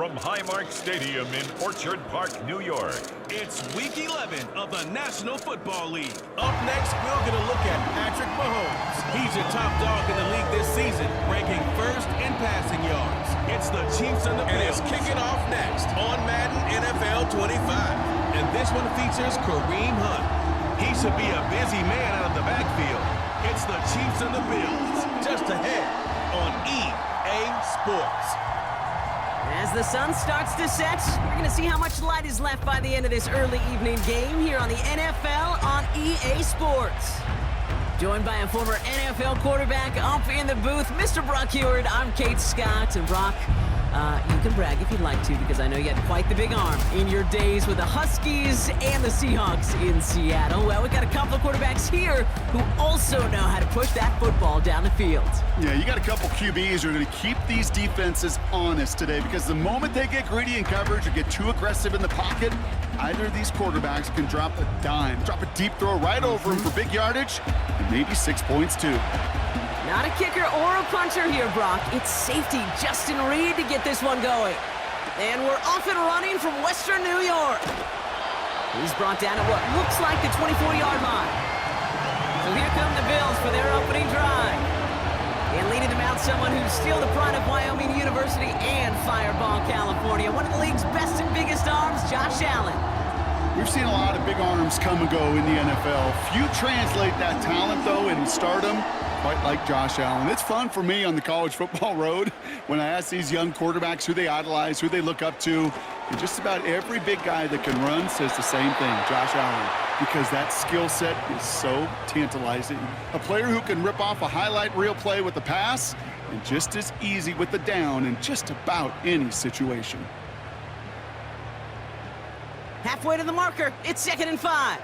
from Highmark Stadium in Orchard Park, New York. It's Week 11 of the National Football League. Up next, we're going to look at Patrick Mahomes. He's your top dog in the league this season, ranking first in passing yards. It's the Chiefs and the Bills. And it's kicking off next on Madden NFL 25. And this one features Kareem Hunt. He should be a busy man out of the backfield. It's the Chiefs and the Bills, just ahead on EA Sports. As the sun starts to set, we're going to see how much light is left by the end of this early evening game here on the NFL on EA Sports. Joined by a former NFL quarterback up in the booth, Mr. Brock Heward. I'm Kate Scott. And Brock, you can brag if you'd like to, because I know you had quite the big arm in your days with the Huskies and the Seahawks in Seattle. Well, we've got a couple of quarterbacks here who also know how to push that football down the field. Yeah, you got a couple QBs who are going to keep these defenses honest today, because the moment they get greedy in coverage or get too aggressive in the pocket, either of these quarterbacks can drop a dime, drop a deep throw right over him for big yardage, and maybe 6 points too. Not a kicker or a puncher here, Brock. It's safety Justin Reed to get this one going. And we're off and running from Western New York. He's brought down at what looks like the 24-yard line. So here come the Bills for their opening drive. And leading them out, someone who's still the pride of Wyoming University and Fireball, California. One of the league's best and biggest arms, Josh Allen. We've seen a lot of big arms come and go in the NFL. Few translate that talent, though, in stardom, quite like Josh Allen. It's fun for me on the college football road when I ask these young quarterbacks who they idolize, who they look up to. And just about every big guy that can run says the same thing, Josh Allen, because that skill set is so tantalizing. A player who can rip off a highlight reel play with the pass, and just as easy with the down in just about any situation. Halfway to the marker, it's 2nd and 5.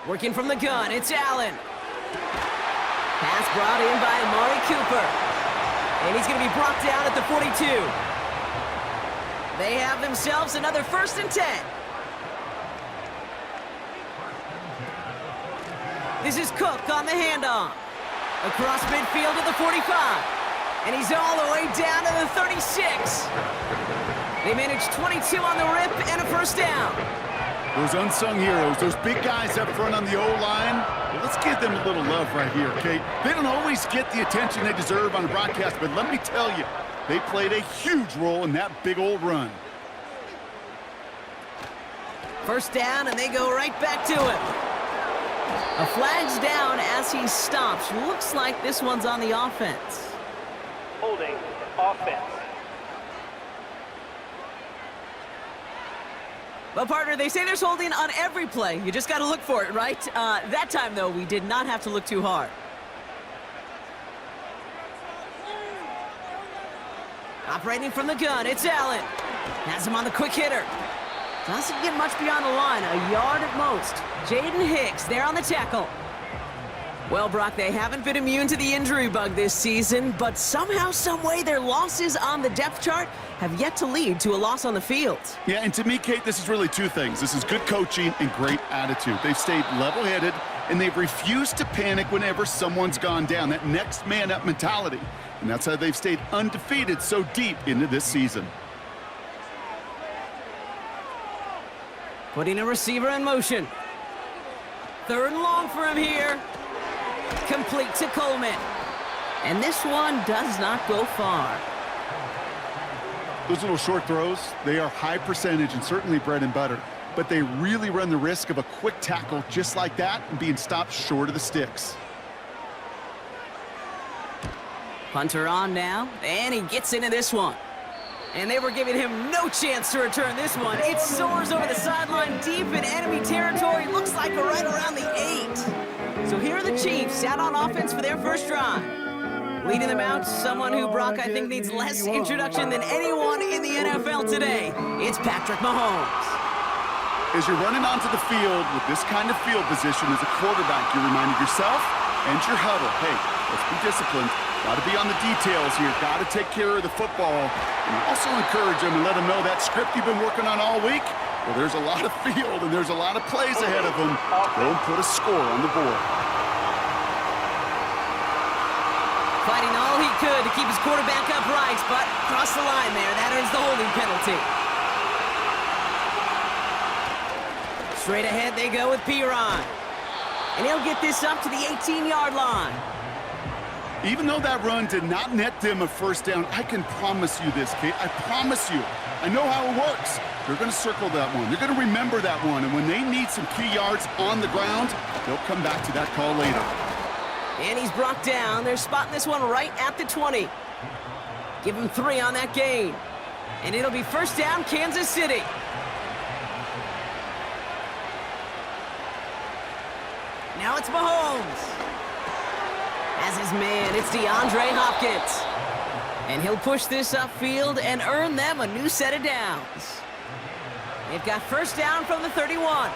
Working from the gun, it's Allen. Pass brought in by Amari Cooper. And he's going to be brought down at the 42. They have themselves another 1st and 10. This is Cook on the handoff. Across midfield to the 45. And he's all the way down to the 36. They managed 22 on the rip and a 1st down. Those unsung heroes, those big guys up front on the O-line, well, let's give them a little love right here, okay? They don't always get the attention they deserve on the broadcast, but let me tell you, they played a huge role in that big old run. 1st down, and they go right back to him. A flag's down as he stops. Looks like this one's on the offense. Holding offense. Well, partner, they say there's holding on every play. You just got to look for it, right? That time, though, we did not have to look too hard. Operating from the gun, it's Allen. Has him on the quick hitter. Doesn't get much beyond the line, a yard at most. Jaden Hicks there on the tackle. Well, Brock, they haven't been immune to the injury bug this season, but somehow, someway, their losses on the depth chart have yet to lead to a loss on the field. Yeah, and to me, Kate, this is really two things. This is good coaching and great attitude. They've stayed level-headed, and they've refused to panic whenever someone's gone down. That next man up mentality. And that's how they've stayed undefeated so deep into this season. Putting a receiver in motion. 3rd and long for him here. Complete to Coleman. And this one does not go far. Those little short throws, they are high percentage and certainly bread and butter. But they really run the risk of a quick tackle just like that and being stopped short of the sticks. Punter on now, and he gets into this one. And they were giving him no chance to return this one. It soars over the sideline deep in enemy territory. Looks like right around the 8. So here are the Chiefs out on offense for their 1st drive. Leading them out, someone who, Brock, I think needs less introduction than anyone in the NFL today. It's Patrick Mahomes. As you're running onto the field with this kind of field position as a quarterback, you're reminding yourself and your huddle, hey, let's be disciplined. Got to be on the details here. Got to take care of the football. And also encourage them and let them know that script you've been working on all week, well, there's a lot of field and there's a lot of plays ahead of them. Go and put a score on the board. Fighting all he could to keep his quarterback upright, but across the line there, that earns the holding penalty. Straight ahead they go with Piron. And he'll get this up to the 18-yard line. Even though that run did not net them a first down, I can promise you this, Kate. I promise you. I know how it works. They're going to circle that one. They're going to remember that one. And when they need some key yards on the ground, they'll come back to that call later. And he's brought down. They're spotting this one right at the 20. Give him 3 on that gain. And it'll be first down, Kansas City. Now it's Mahomes. As his man, it's DeAndre Hopkins. And he'll push this upfield and earn them a new set of downs. They've got first down from the 31.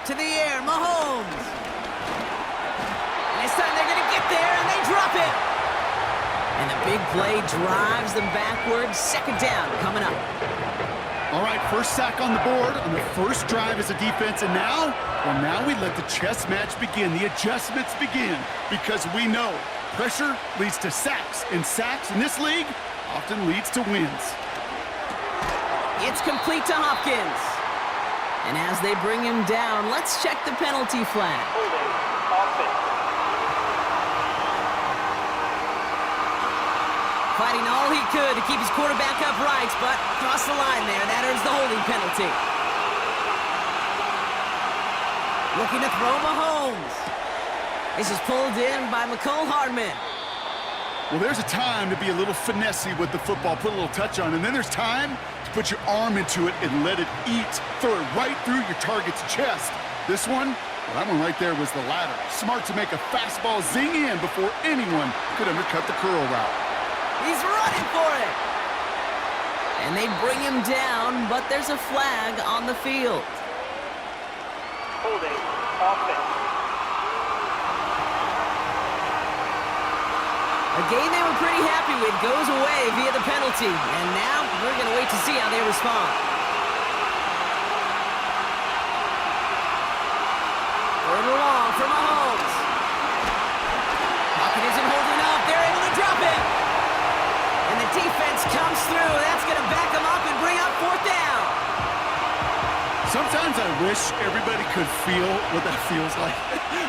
To the air, Mahomes. And this time they're going to get there, and they drop it. And the big play drives them backwards. Second down coming up. All right, first sack on the board on the first drive as a defense, and now we let the chess match begin, the adjustments begin, because we know pressure leads to sacks, and sacks in this league often leads to wins. It's complete to Hopkins. And as they bring him down, let's check the penalty flag. Holding offense. Fighting all he could to keep his quarterback upright, but across the line there, that earns the holding penalty. Looking to throw Mahomes. This is pulled in by McCole Hardman. Well, there's a time to be a little finessey with the football, put a little touch on, and then there's time to put your arm into it and let it eat. Throw it right through your target's chest. This one, well, that one right there was the latter. Smart to make a fastball zing in before anyone could undercut the curl route. He's running for it. And they bring him down, but there's a flag on the field. Holding offense. A game they were pretty happy with goes away via the penalty. And now we're going to wait to see how they respond. Third and long for Mahomes. Hopkins isn't holding up. They're able to drop it. And the defense comes through. That's going to back them up and bring up fourth down. Sometimes I wish everybody could feel what that feels like.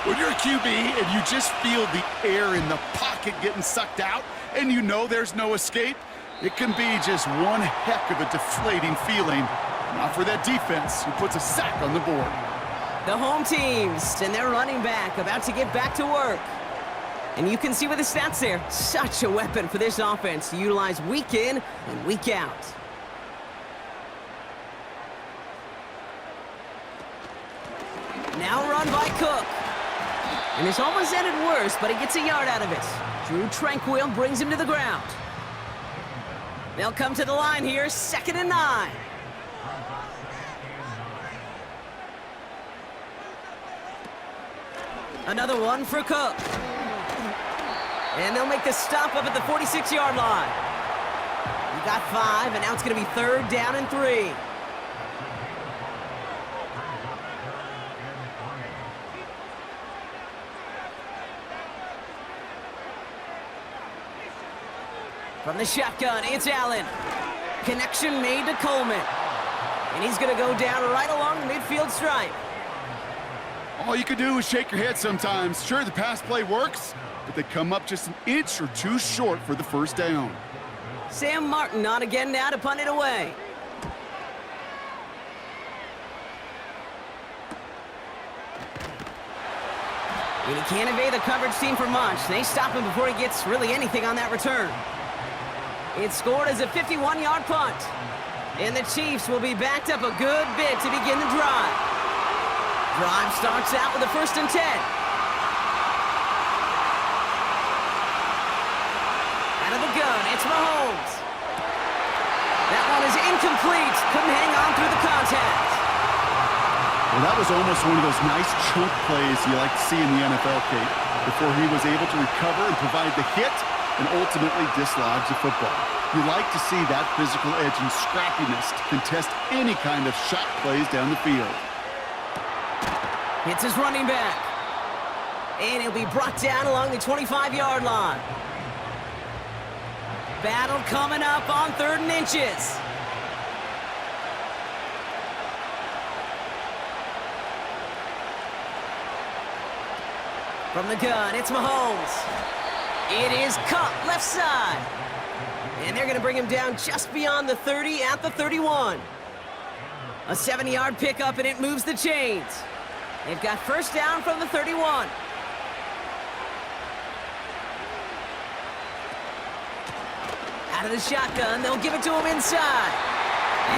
When you're a QB and you just feel the air in the pocket getting sucked out and you know there's no escape, it can be just one heck of a deflating feeling. Not for that defense who puts a sack on the board. The home teams and their running back about to get back to work. And you can see with the stats there, such a weapon for this offense to utilize week in and week out. Now run by Cook. And it's almost ended worse, but he gets a yard out of it. Drew Tranquil brings him to the ground. They'll come to the line here, 2nd and 9. Another one for Cook. And they'll make the stop up at the 46-yard line. We got 5, and now it's going to be 3rd down and 3. From the shotgun, it's Allen. Connection made to Coleman. And he's going to go down right along the midfield stripe. All you can do is shake your head sometimes. Sure, the pass play works, but they come up just an inch or two short for the first down. Sam Martin on again now to punt it away. And he can't evade the coverage team for much. They stop him before he gets really anything on that return. It's scored as a 51-yard punt. And the Chiefs will be backed up a good bit to begin the drive. Drive starts out with a 1st and 10. Out of the gun, it's Mahomes. That one is incomplete. Couldn't hang on through the contact. Well, that was almost one of those nice chunk plays you like to see in the NFL, Kate, before he was able to recover and provide the hit and ultimately dislodge the football. You like to see that physical edge and scrappiness to contest any kind of shot plays down the field. Hits his running back. And he'll be brought down along the 25-yard line. Battle coming up on 3rd and inches. From the gun, it's Mahomes. It is caught left side. And they're going to bring him down just beyond the 30 at the 31. A 70-yard pickup, and it moves the chains. They've got first down from the 31. Out of the shotgun, they'll give it to him inside.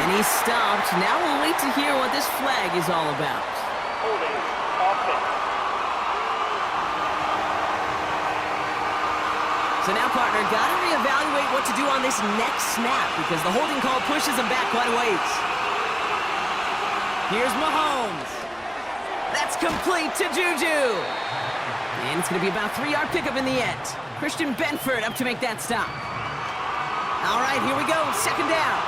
And he's stopped. Now we'll wait to hear what this flag is all about. Holding. Offense. So now, partner, got to reevaluate what to do on this next snap because the holding call pushes him back quite a ways. Here's Mahomes. That's complete to Juju. And it's going to be about a 3-yard pickup in the end. Christian Benford up to make that stop. All right, here we go. 2nd down.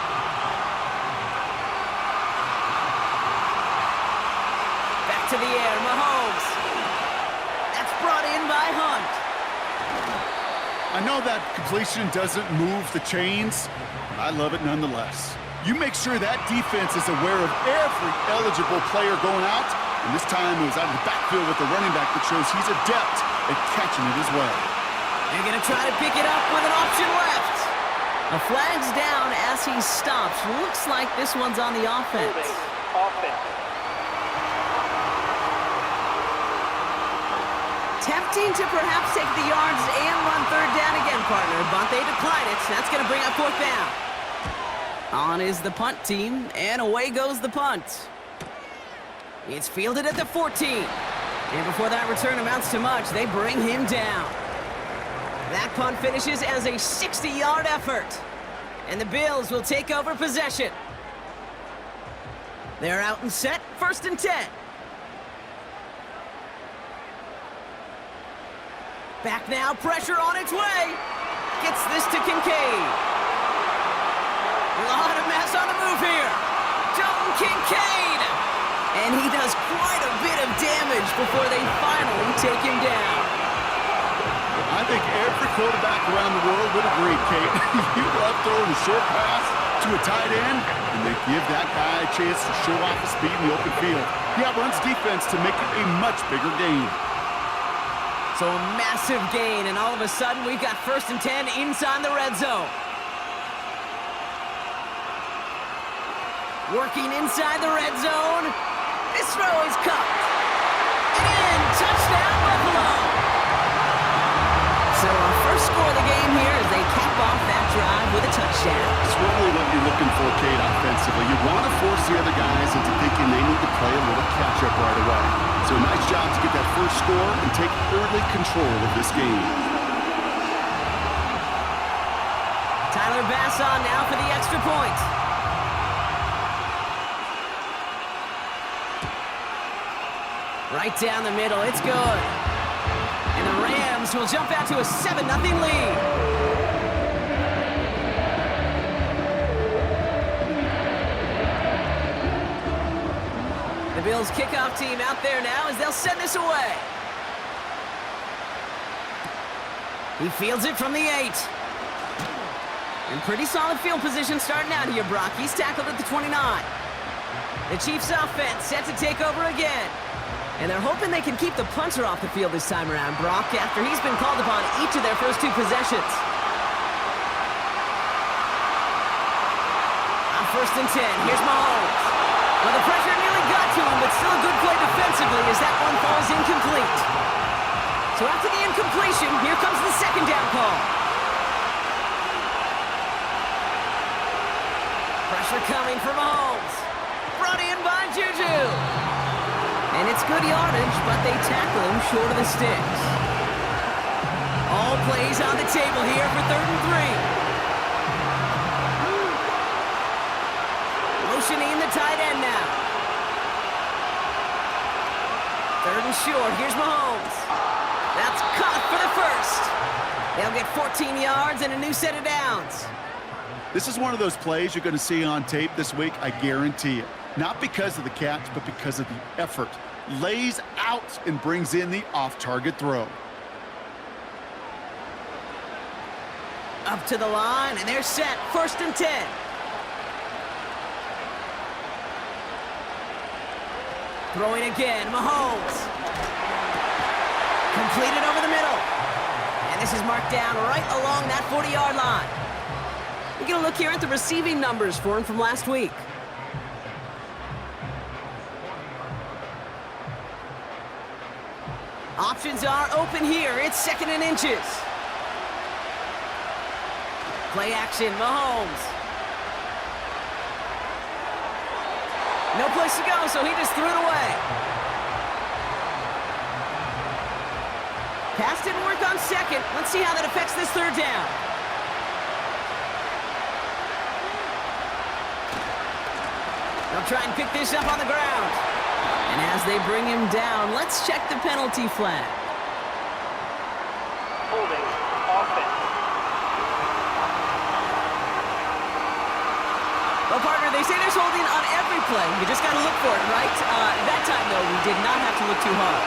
Back to the air, Mahomes. That's brought in by Hunt. I know that completion doesn't move the chains, but I love it nonetheless. You make sure that defense is aware of every eligible player going out, and this time it was out of the backfield with the running back that shows he's adept at catching it as well. They're going to try to pick it up with an option left. A flag's down as he stops. Looks like this one's on the offense. Holding. Offense. Tempting to perhaps take the yards and run 3rd down again, partner, but they decline it. That's going to bring up 4th down. On is the punt team, and away goes the punt. It's fielded at the 14. And before that return amounts to much, they bring him down. That punt finishes as a 60-yard effort. And the Bills will take over possession. They're out and set, 1st and 10. Back now, pressure on its way. Gets this to Kincaid. A lot of mess on the move here. Dalton Kincaid. And he does quite a bit of damage before they finally take him down. I think every quarterback around the world would agree, Kate. You love throwing a short pass to a tight end, and they give that guy a chance to show off his speed in the open field. He outruns defense to make it a much bigger gain. So a massive gain, and all of a sudden we've got 1st and 10 inside the red zone. Working inside the red zone. This throw is caught. And touchdown, Buffalo. So our first score of the game here as they cap off that drive with a touchdown. It's really what you're looking for, Kate, offensively. You want to force the other guys into thinking they need to play a little catch-up right away. So nice job to get that first score and take early control of this game. Tyler Bass on now for the extra point. Right down the middle, it's good. And the Rams will jump out to a 7-0 lead. The Bills kickoff team out there now as they'll send this away. He fields it from the 8. And pretty solid field position starting out here, Brock. He's tackled at the 29. The Chiefs offense set to take over again. And they're hoping they can keep the punter off the field this time around, Brock, after he's been called upon each of their first 2 possessions. On 1st and 10, here's Mahomes. Well, the pressure nearly got to him, but still a good play defensively as that one falls incomplete. So after the incompletion, here comes the 2nd down call. Pressure coming from Mahomes. Brought in by Juju. And it's good yardage, but they tackle him short of the sticks. All plays on the table here for 3rd and 3. Motioning the tight end now. 3rd and short, here's Mahomes. That's caught for the 1st. They'll get 14 yards and a new set of downs. This is one of those plays you're going to see on tape this week, I guarantee it. Not because of the catch, but because of the effort. Lays out and brings in the off-target throw. Up to the line, and they're set. 1st and 10. Throwing again, Mahomes. Completed over the middle. And this is marked down right along that 40-yard line. We're going to look here at the receiving numbers for him from last week. Options are open here. It's 2nd and inches. Play action, Mahomes. No place to go, so he just threw it away. Pass didn't work on 2nd. Let's see how that affects this 3rd down. They'll try and pick this up on the ground. And as they bring him down, let's check the penalty flag. Holding. Offense. Well, partner, they say there's holding on every play. You just got to look for it, right? That time, though, we did not have to look too hard.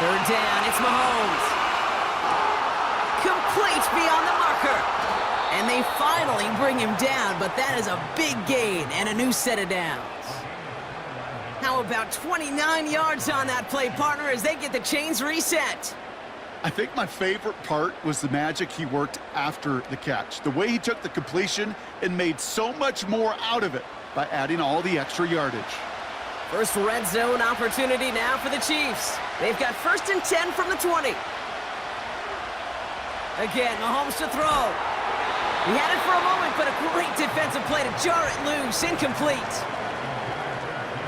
3rd down, it's Mahomes. Complete beyond the marker. And they finally bring him down, but that is a big gain and a new set of downs. How about 29 yards on that play, partner, as they get the chains reset? I think my favorite part was the magic he worked after the catch. The way he took the completion and made so much more out of it by adding all the extra yardage. First red zone opportunity now for the Chiefs. They've got 1st and 10 from the 20. Again, Mahomes to throw. He had it for a moment, but a great defensive play to jar it loose. Incomplete.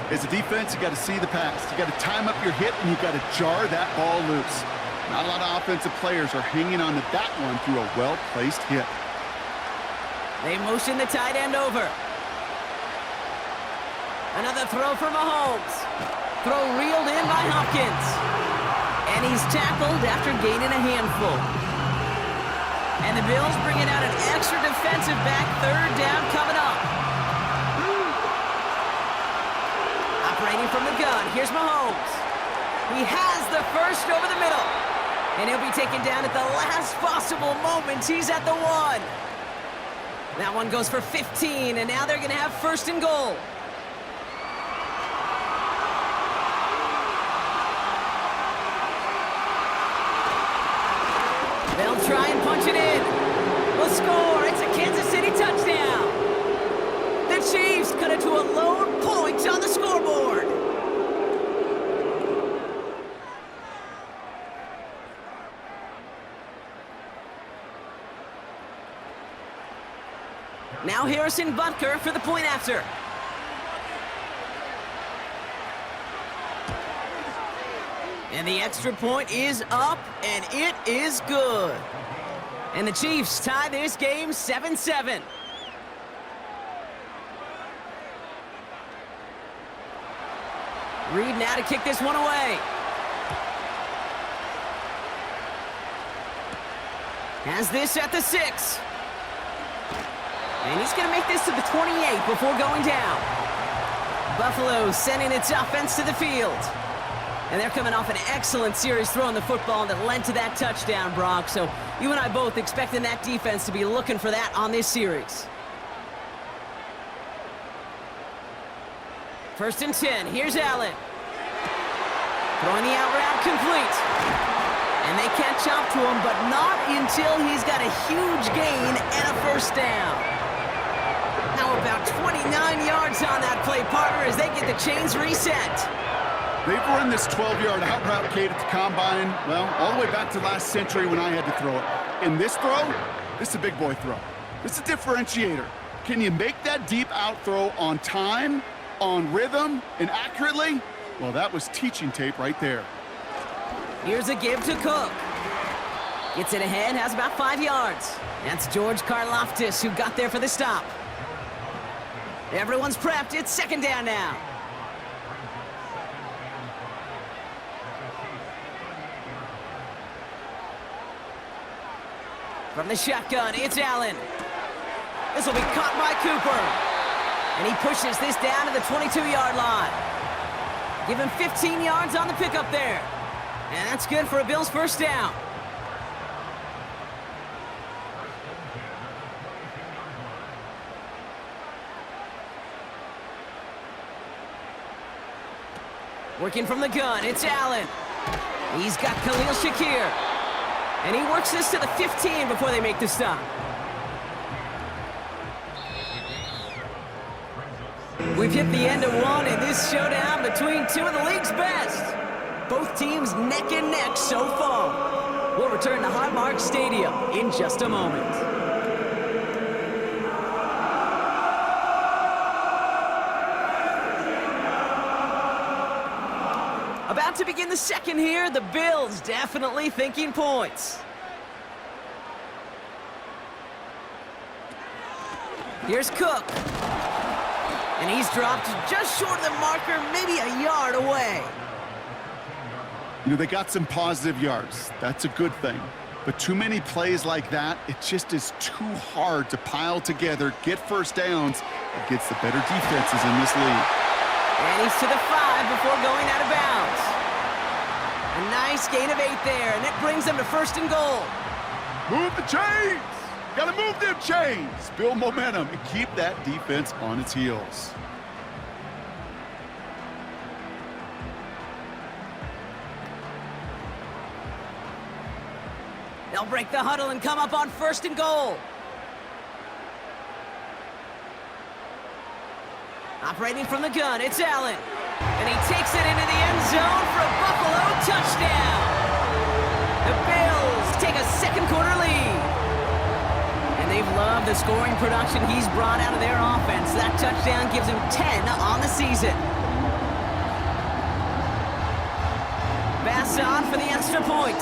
As a defense, you got to see the pass. You got to time up your hit, and you got to jar that ball loose. Not a lot of offensive players are hanging on to that one through a well-placed hit. They motion the tight end over. Another throw for Mahomes. Throw reeled in by Hopkins. And he's tackled after gaining a handful. And the Bills bringing out an extra defensive back. 3rd down coming up. Operating from the gun, here's Mahomes. He has the first over the middle. And he'll be taken down at the last possible moment. He's at the 1. That one goes for 15, and now they're going to have 1st and goal. They'll try and punch it in. We'll score. It's a Kansas City touchdown. The Chiefs cut it to a lone point on the scoreboard. Now Harrison Butker for the point after. And the extra point is up, and it is good. And the Chiefs tie this game 7-7. Reed now to kick this one away. Has this at the 6. And he's going to make this to the 28 before going down. Buffalo sending its offense to the field. And they're coming off an excellent series throwing the football that led to that touchdown, Brock. So you and I both expecting that defense to be looking for that on this series. 1st and 10. Here's Allen. Throwing the out route complete. And they catch up to him, but not until he's got a huge gain and a 1st down. How about 29 yards on that play, partner, as they get the chains reset? They've run this 12-yard out route, Kate, at the combine, well, all the way back to last century when I had to throw it. In this throw, this is a big boy throw. This is a differentiator. Can you make that deep out throw on time, on rhythm, and accurately? Well, that was teaching tape right there. Here's a give to Cook. Gets it ahead, has about 5 yards. That's George Karlaftis who got there for the stop. Everyone's prepped. It's 2nd down now. From the shotgun, it's Allen. This will be caught by Cooper. And he pushes this down to the 22-yard line. Give him 15 yards on the pickup there. And that's good for a Bills first down. Working from the gun, it's Allen. He's got Khalil Shakir. And he works this to the 15 before they make the stop. We've hit the end of one in this showdown between two of the league's best. Both teams neck and neck so far. We'll return to Highmark Stadium in just a moment. About to begin the second here, the Bills definitely thinking points. Here's Cook. And he's dropped just short of the marker, maybe a yard away. You know, they got some positive yards. That's a good thing. But too many plays like that, it just is too hard to pile together, get first downs against the better defenses in this league. And he's to the 5 before going out of bounds. A nice gain of 8 there, and it brings them to first and goal. Move the chains! Gotta move them chains! Build momentum and keep that defense on its heels. They'll break the huddle and come up on first and goal. Operating from the gun, it's Allen. And he takes it into the end zone for a Buffalo touchdown. The Bills take a second quarter lead. And they've loved the scoring production he's brought out of their offense. That touchdown gives him 10 on the season. Pass on for the extra point.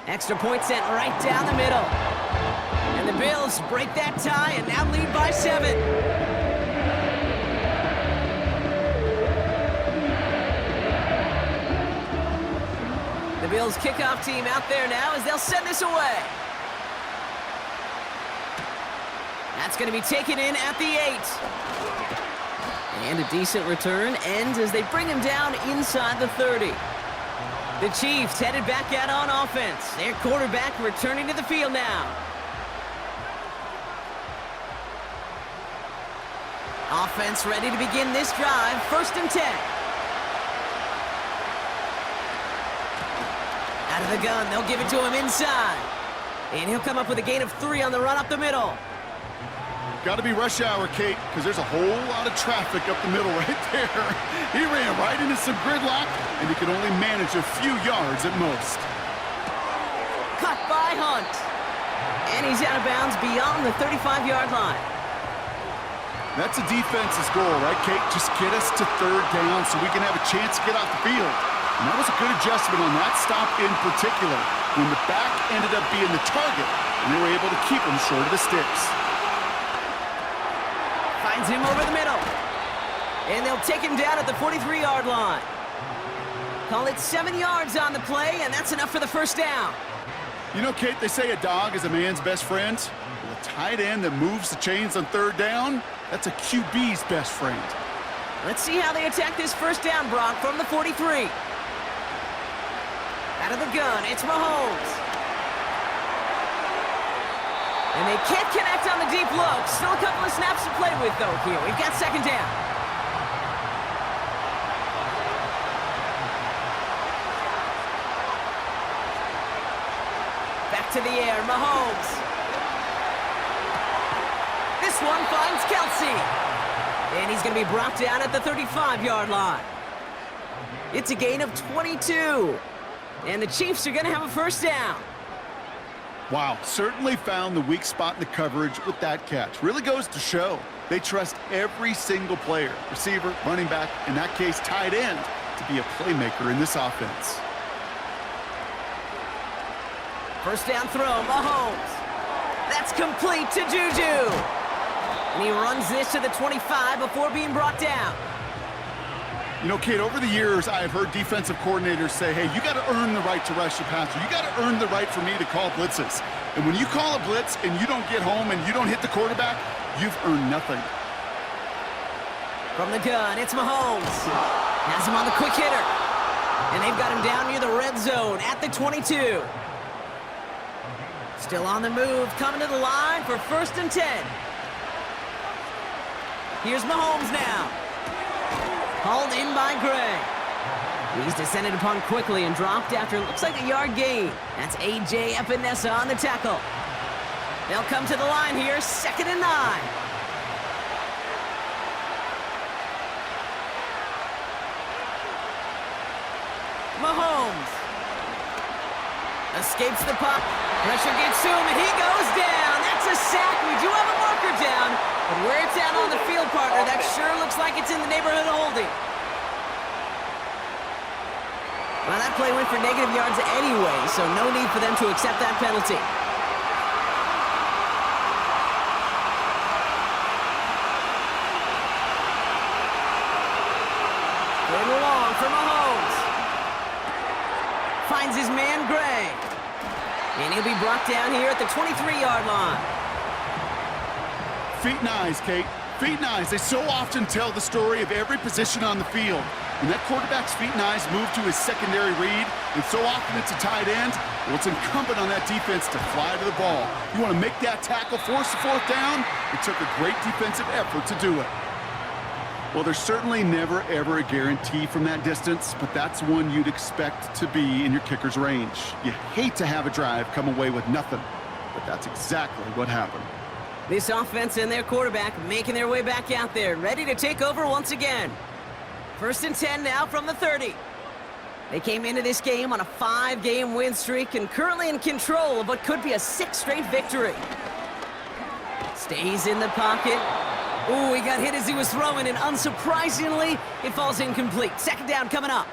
Extra point sent right down the middle. And the Bills break that tie and now lead by 7. The Bills kickoff team out there now as they'll send this away. That's going to be taken in at the 8. And a decent return ends as they bring him down inside the 30. The Chiefs headed back out on offense. Their quarterback returning to the field now. Offense ready to begin this drive. First and 10. Out of the gun, they'll give it to him inside. And he'll come up with a gain of 3 on the run up the middle. Got to be rush hour, Kate, because there's a whole lot of traffic up the middle right there. He ran right into some gridlock, and he could only manage a few yards at most. Cut by Hunt. And he's out of bounds beyond the 35-yard line. That's a defense's goal, right, Kate? Just get us to third down so we can have a chance to get off the field. And that was a good adjustment on that stop in particular, when the back ended up being the target, and they were able to keep him short of the sticks. Finds him over the middle. And they'll take him down at the 43-yard line. Call it 7 yards on the play, and that's enough for the first down. You know, Kate, they say a dog is a man's best friend. Well, a tight end that moves the chains on third down, that's a QB's best friend. Let's see how they attack this first down, Brock, from the 43. Out of the gun, it's Mahomes. And they can't connect on the deep look. Still a couple of snaps to play with, though, here. We've got second down. Back to the air, Mahomes. This one finds Kelsey. And he's going to be brought down at the 35-yard line. It's a gain of 22. And the Chiefs are going to have a first down. Wow, certainly found the weak spot in the coverage with that catch. Really goes to show they trust every single player, receiver, running back, in that case, tight end, to be a playmaker in this offense. First down throw, Mahomes. That's complete to Juju. And he runs this to the 25 before being brought down. You know, Kate, over the years, I have heard defensive coordinators say, hey, you got to earn the right to rush the passer. You got to earn the right for me to call blitzes. And when you call a blitz and you don't get home and you don't hit the quarterback, you've earned nothing. From the gun, it's Mahomes. Has him on the quick hitter. And they've got him down near the red zone at the 22. Still on the move, coming to the line for 1st and 10. Here's Mahomes now. Hauled in by Gray. He's descended upon quickly and dropped after it looks like a yard gain. That's A.J. Epinesa on the tackle. They'll come to the line here, 2nd and 9. Mahomes escapes the puck. Pressure gets to him, and he goes down. That's a sack. We do have a marker down, but where it's at on the field, partner, that sure looks like it's in the neighborhood of holding. Well, that play went for negative yards anyway, so no need for them to accept that penalty. Going along for Mahomes. Finds his man, Gray. And he'll be brought down here at the 23-yard line. Feet and eyes, Kate. Feet and eyes. They so often tell the story of every position on the field. When that quarterback's feet and eyes move to his secondary read, and so often it's a tight end, well, it's incumbent on that defense to fly to the ball. You want to make that tackle, force the 4th down? It took a great defensive effort to do it. Well, there's certainly never, ever a guarantee from that distance, but that's one you'd expect to be in your kicker's range. You hate to have a drive come away with nothing, but that's exactly what happened. This offense and their quarterback making their way back out there, ready to take over once again. 1st and 10 now from the 30. They came into this game on a 5-game win streak and currently in control of what could be a 6th straight victory. Stays in the pocket. Ooh, he got hit as he was throwing, and unsurprisingly, it falls incomplete. 2nd down coming up.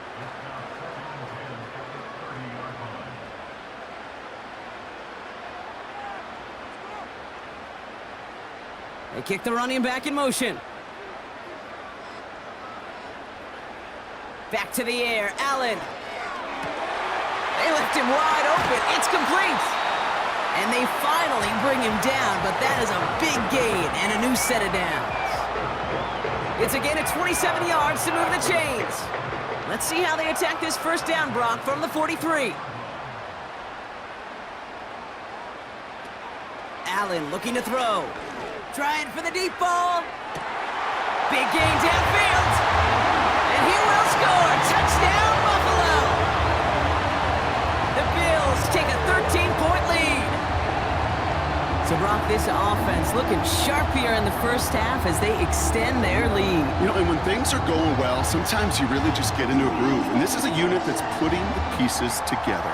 They kick the running back in motion. Back to the air, Allen. They left him wide open. It's complete. And they finally bring him down, but that is a big gain and a new set of downs. It's a gain of 27 yards to move the chains. Let's see how they attack this 1st down, Brock, from the 43. Allen looking to throw. Trying for the deep ball. Big gain downfield. And he will score. Touchdown, Buffalo. The Bills take a 13-point lead. So, Brock, this offense looking sharp here in the 1st half as they extend their lead. You know, and when things are going well, sometimes you really just get into a groove. And this is a unit that's putting the pieces together.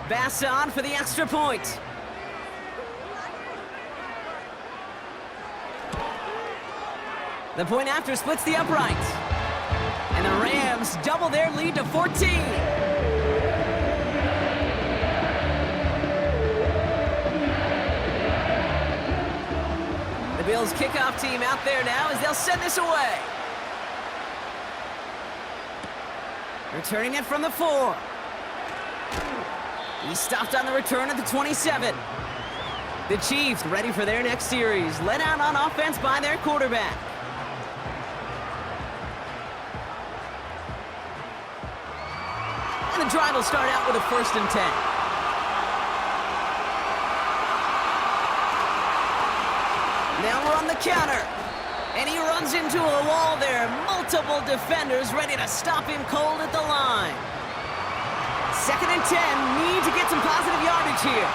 Bass on for the extra point. The point after splits the upright. And the Rams double their lead to 14. The Bills kickoff team out there now as they'll send this away. Returning it from the 4. He stopped on the return at the 27. The Chiefs ready for their next series, led out on offense by their quarterback. And the drive will start out with a 1st and 10. Now we're on the counter. And he runs into a wall there. Multiple defenders ready to stop him cold at the line. 2nd and 10, need to get some positive yardage here.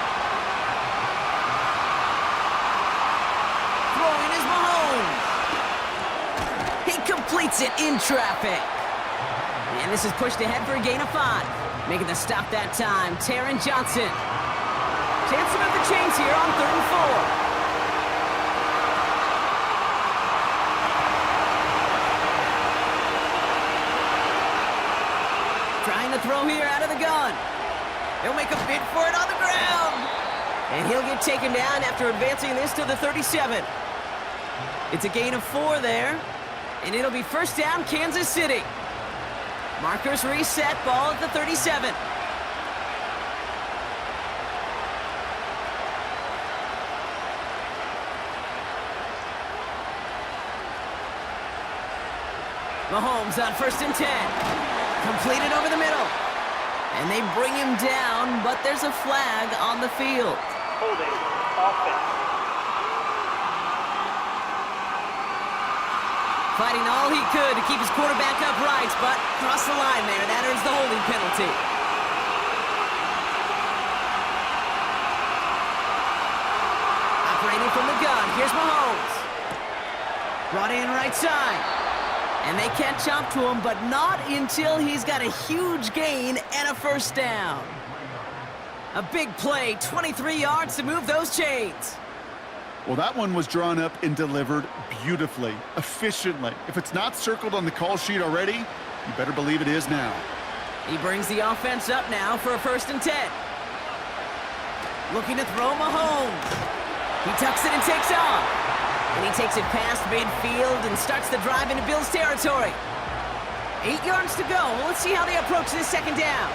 Throwing is Mahomes. He completes it in traffic. And this is pushed ahead for a gain of 5. Making the stop that time, Taron Johnson. Chance to move the chains here on 3rd and 4. Trying to throw here out of the gun. He'll make a bid for it on the ground. And he'll get taken down after advancing this to the 37. It's a gain of 4 there. And it'll be first down, Kansas City. Markers reset, ball at the 37. Mahomes on 1st and 10. Completed over the middle. And they bring him down, but there's a flag on the field. Holding. Offense. Fighting all he could to keep his quarterback upright, but crossed the line there. That earns the holding penalty. Operating from the gun, here's Mahomes. Brought in right side. And they can't jump to him, but not until he's got a huge gain and a first down. A big play, 23 yards to move those chains. Well, that one was drawn up and delivered beautifully, efficiently. If it's not circled on the call sheet already, you better believe it is now. He brings the offense up now for a 1st and 10. Looking to throw Mahomes. He tucks it and takes off. And he takes it past midfield and starts the drive into Bills territory. 8 yards to go. Let's see how they approach this second down.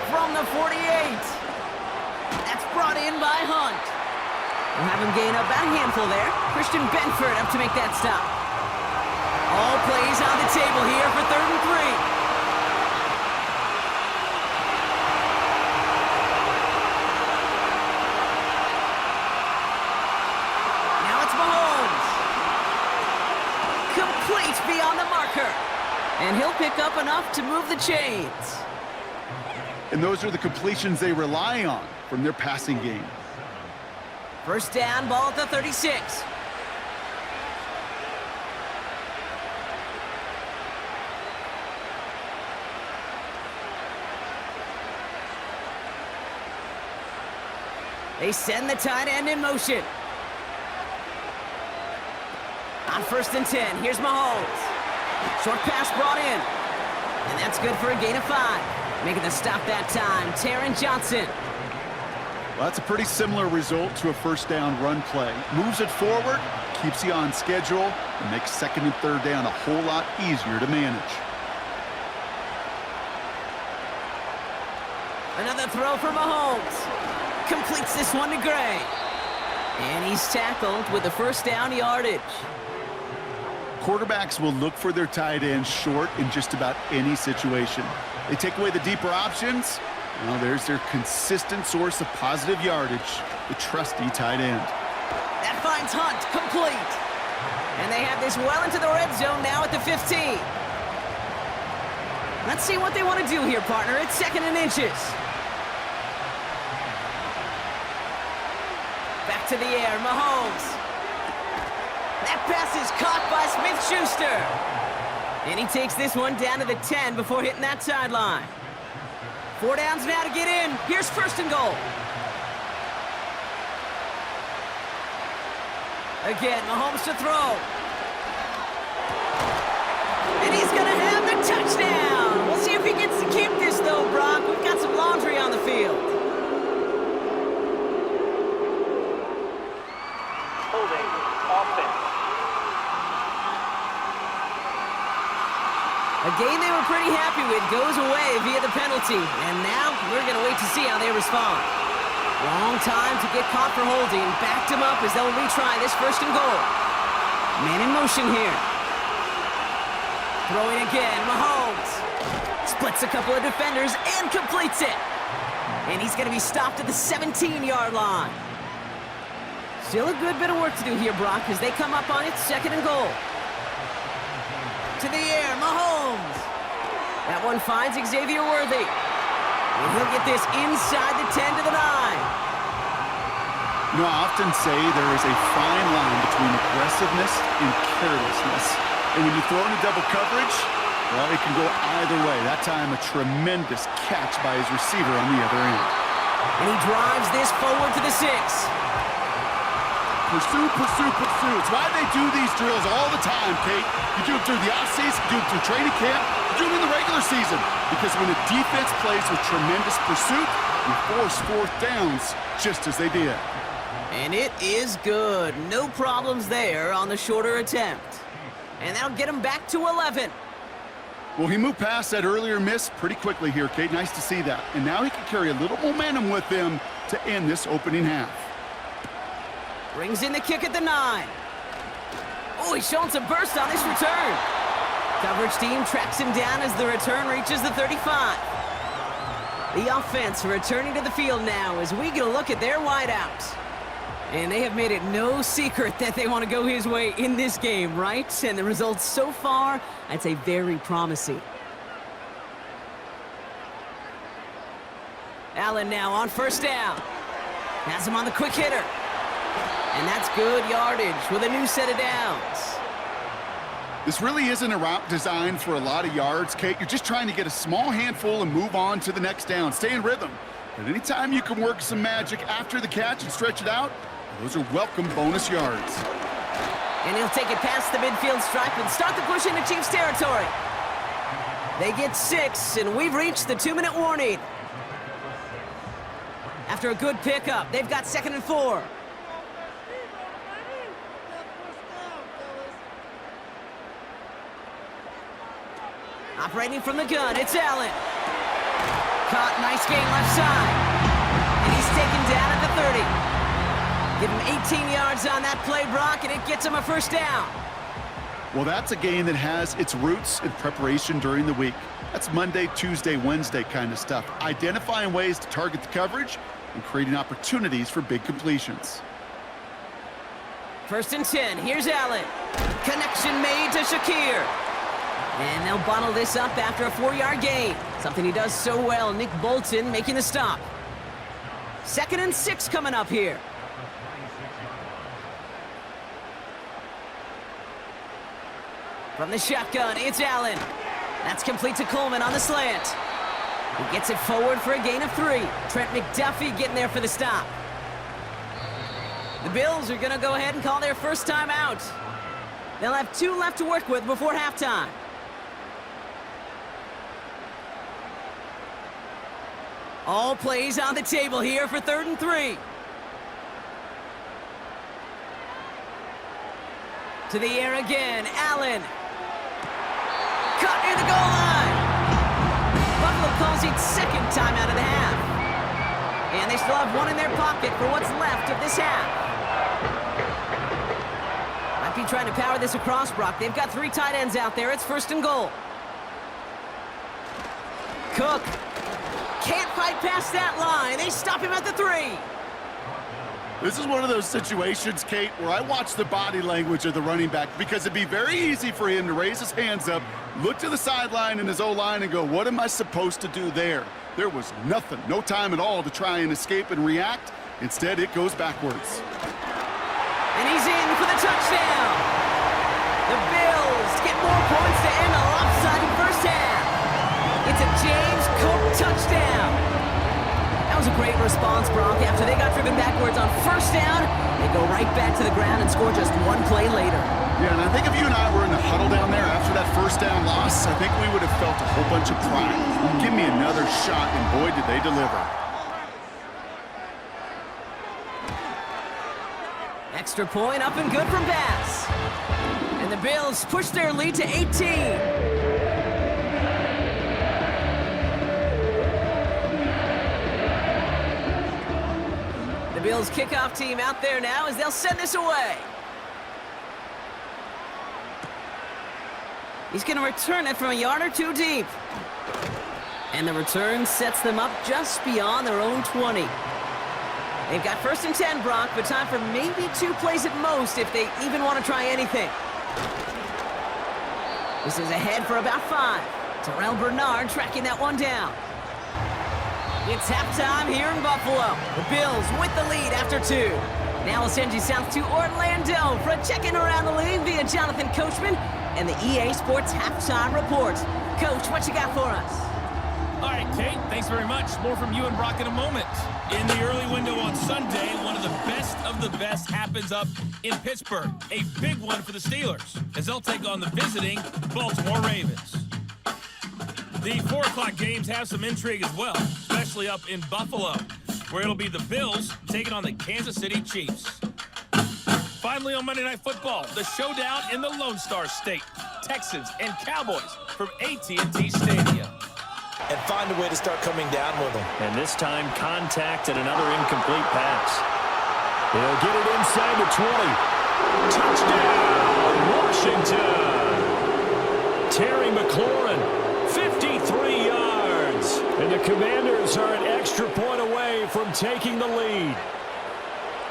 From the 48. That's brought in by Hunt. We'll have him gain up about a handful there. Christian Benford up to make that stop. All plays on the table here for 3rd and 3. Beyond the marker. And he'll pick up enough to move the chains. And those are the completions they rely on from their passing game. First down, ball at the 36. They send the tight end in motion. On 1st and 10, here's Mahomes. Short pass brought in. And that's good for a gain of 5. Making the stop that time, Taron Johnson. Well, that's a pretty similar result to a first down run play. Moves it forward, keeps you on schedule, and makes 2nd and 3rd down a whole lot easier to manage. Another throw for Mahomes. Completes this one to Gray. And he's tackled with the first down yardage. Quarterbacks will look for their tight end short in just about any situation. They take away the deeper options. Well, there's their consistent source of positive yardage, the trusty tight end. That finds Hunt complete. And they have this well into the red zone now at the 15. Let's see what they want to do here, partner. It's 2nd and inches. Back to the air, Mahomes. That pass is caught by Smith-Schuster. And he takes this one down to the 10 before hitting that sideline. 4 downs now to get in. Here's 1st and goal. Again, Mahomes to throw. And he's going to have the touchdown. We'll see if he gets to keep this, though, Brock. We've got some laundry on the field. Holding. Offense. A game they were pretty happy with goes away via the penalty. And now we're going to wait to see how they respond. Long time to get caught for holding. Backed him up as they'll retry this 1st and goal. Man in motion here. Throwing again, Mahomes. Splits a couple of defenders and completes it. And he's going to be stopped at the 17-yard line. Still a good bit of work to do here, Brock, as they come up on it, 2nd and goal. To the air, Mahomes. That one finds Xavier Worthy. And he'll get this inside the 10 to the 9. You know, I often say there is a fine line between aggressiveness and carelessness. And when you throw into double coverage, well, it can go either way. That time, a tremendous catch by his receiver on the other end. And he drives this forward to the 6. pursue, pursue, pursue. It's why they do these drills all the time, Kate. You do them through the offseason, you do them through training camp, you do them in the regular season. Because when a defense plays with tremendous pursuit, you force fourth downs just as they did. And it is good. No problems there on the shorter attempt. And that'll get him back to 11. Well, he moved past that earlier miss pretty quickly here, Kate. Nice to see that. And now he can carry a little momentum with him to end this opening half. Brings in the kick at the 9. Oh, he's showing some burst on this return. Coverage team tracks him down as the return reaches the 35. The offense returning to the field now as we get a look at their wideouts. And they have made it no secret that they want to go his way in this game, right? And the results so far, I'd say very promising. Allen now on first down. Has him on the quick hitter. And that's good yardage with a new set of downs. This really isn't a route designed for a lot of yards, Kate. You're just trying to get a small handful and move on to the next down. Stay in rhythm. But anytime you can work some magic after the catch and stretch it out, those are welcome bonus yards. And he'll take it past the midfield stripe and start the push into Chiefs territory. They get 6, and we've reached the 2-minute warning. After a good pickup, they've got 2nd and 4. Operating from the gun, it's Allen. Caught, nice gain left side. And he's taken down at the 30. Give him 18 yards on that play, Brock, and it gets him a first down. Well, that's a game that has its roots in preparation during the week. That's Monday, Tuesday, Wednesday kind of stuff. Identifying ways to target the coverage and creating opportunities for big completions. 1st and 10, here's Allen. Connection made to Shakir. And they'll bottle this up after a 4-yard gain. Something he does so well, Nick Bolton making the stop. 2nd and 6 coming up here. From the shotgun, it's Allen. That's complete to Coleman on the slant. He gets it forward for a gain of 3. Trent McDuffie getting there for the stop. The Bills are going to go ahead and call their first time out. They'll have 2 left to work with before halftime. All plays on the table here for 3rd and 3. To the air again, Allen. Caught near the goal line. Buffalo calls it 2nd time out of the half. And they still have 1 in their pocket for what's left of this half. Might be trying to power this across, Brock. They've got 3 tight ends out there. It's 1st and goal. Cook. Can't fight past that line. They stop him at the 3. This is one of those situations, Kate, where I watch the body language of the running back because it'd be very easy for him to raise his hands up, look to the sideline in his O-line and go, what am I supposed to do there? There was nothing, no time at all to try and escape and react. Instead, it goes backwards. And he's in for the touchdown. The Bills get more points to end a lopsided first half. It's a James Cook touchdown. That was a great response, Brock. After they got driven backwards on first down, they go right back to the ground and score just 1 play later. Yeah, and I think if you and I were in the huddle down there after that first down loss, I think we would have felt a whole bunch of pride. Give me another shot, and boy, did they deliver. Extra point up and good from Bass. And the Bills push their lead to 18. Bills kickoff team out there now as they'll send this away. He's going to return it from a yard or 2 deep. And the return sets them up just beyond their own 20. They've got 1st and 10, Brock, but time for maybe 2 plays at most if they even want to try anything. This is ahead for about 5. Terrell Bernard tracking that one down. It's halftime here in Buffalo. The Bills with the lead after 2. Now we'll send you south to Orlando for a check-in around the league via Jonathan Coachman and the EA Sports Halftime Report. Coach, what you got for us? All right, Kate, thanks very much. More from you and Brock in a moment. In the early window on Sunday, one of the best happens up in Pittsburgh. A big one for the Steelers, as they'll take on the visiting Baltimore Ravens. The 4 o'clock games have some intrigue as well, especially up in Buffalo, where it'll be the Bills taking on the Kansas City Chiefs. Finally on Monday Night Football, the showdown in the Lone Star State. Texans and Cowboys from AT&T Stadium. And find a way to start coming down with them. And this time, contact and another incomplete pass. He'll get it inside the 20. Touchdown, Washington! Terry McLaurin, 53 yards. And the Commanders are an extra point away from taking the lead.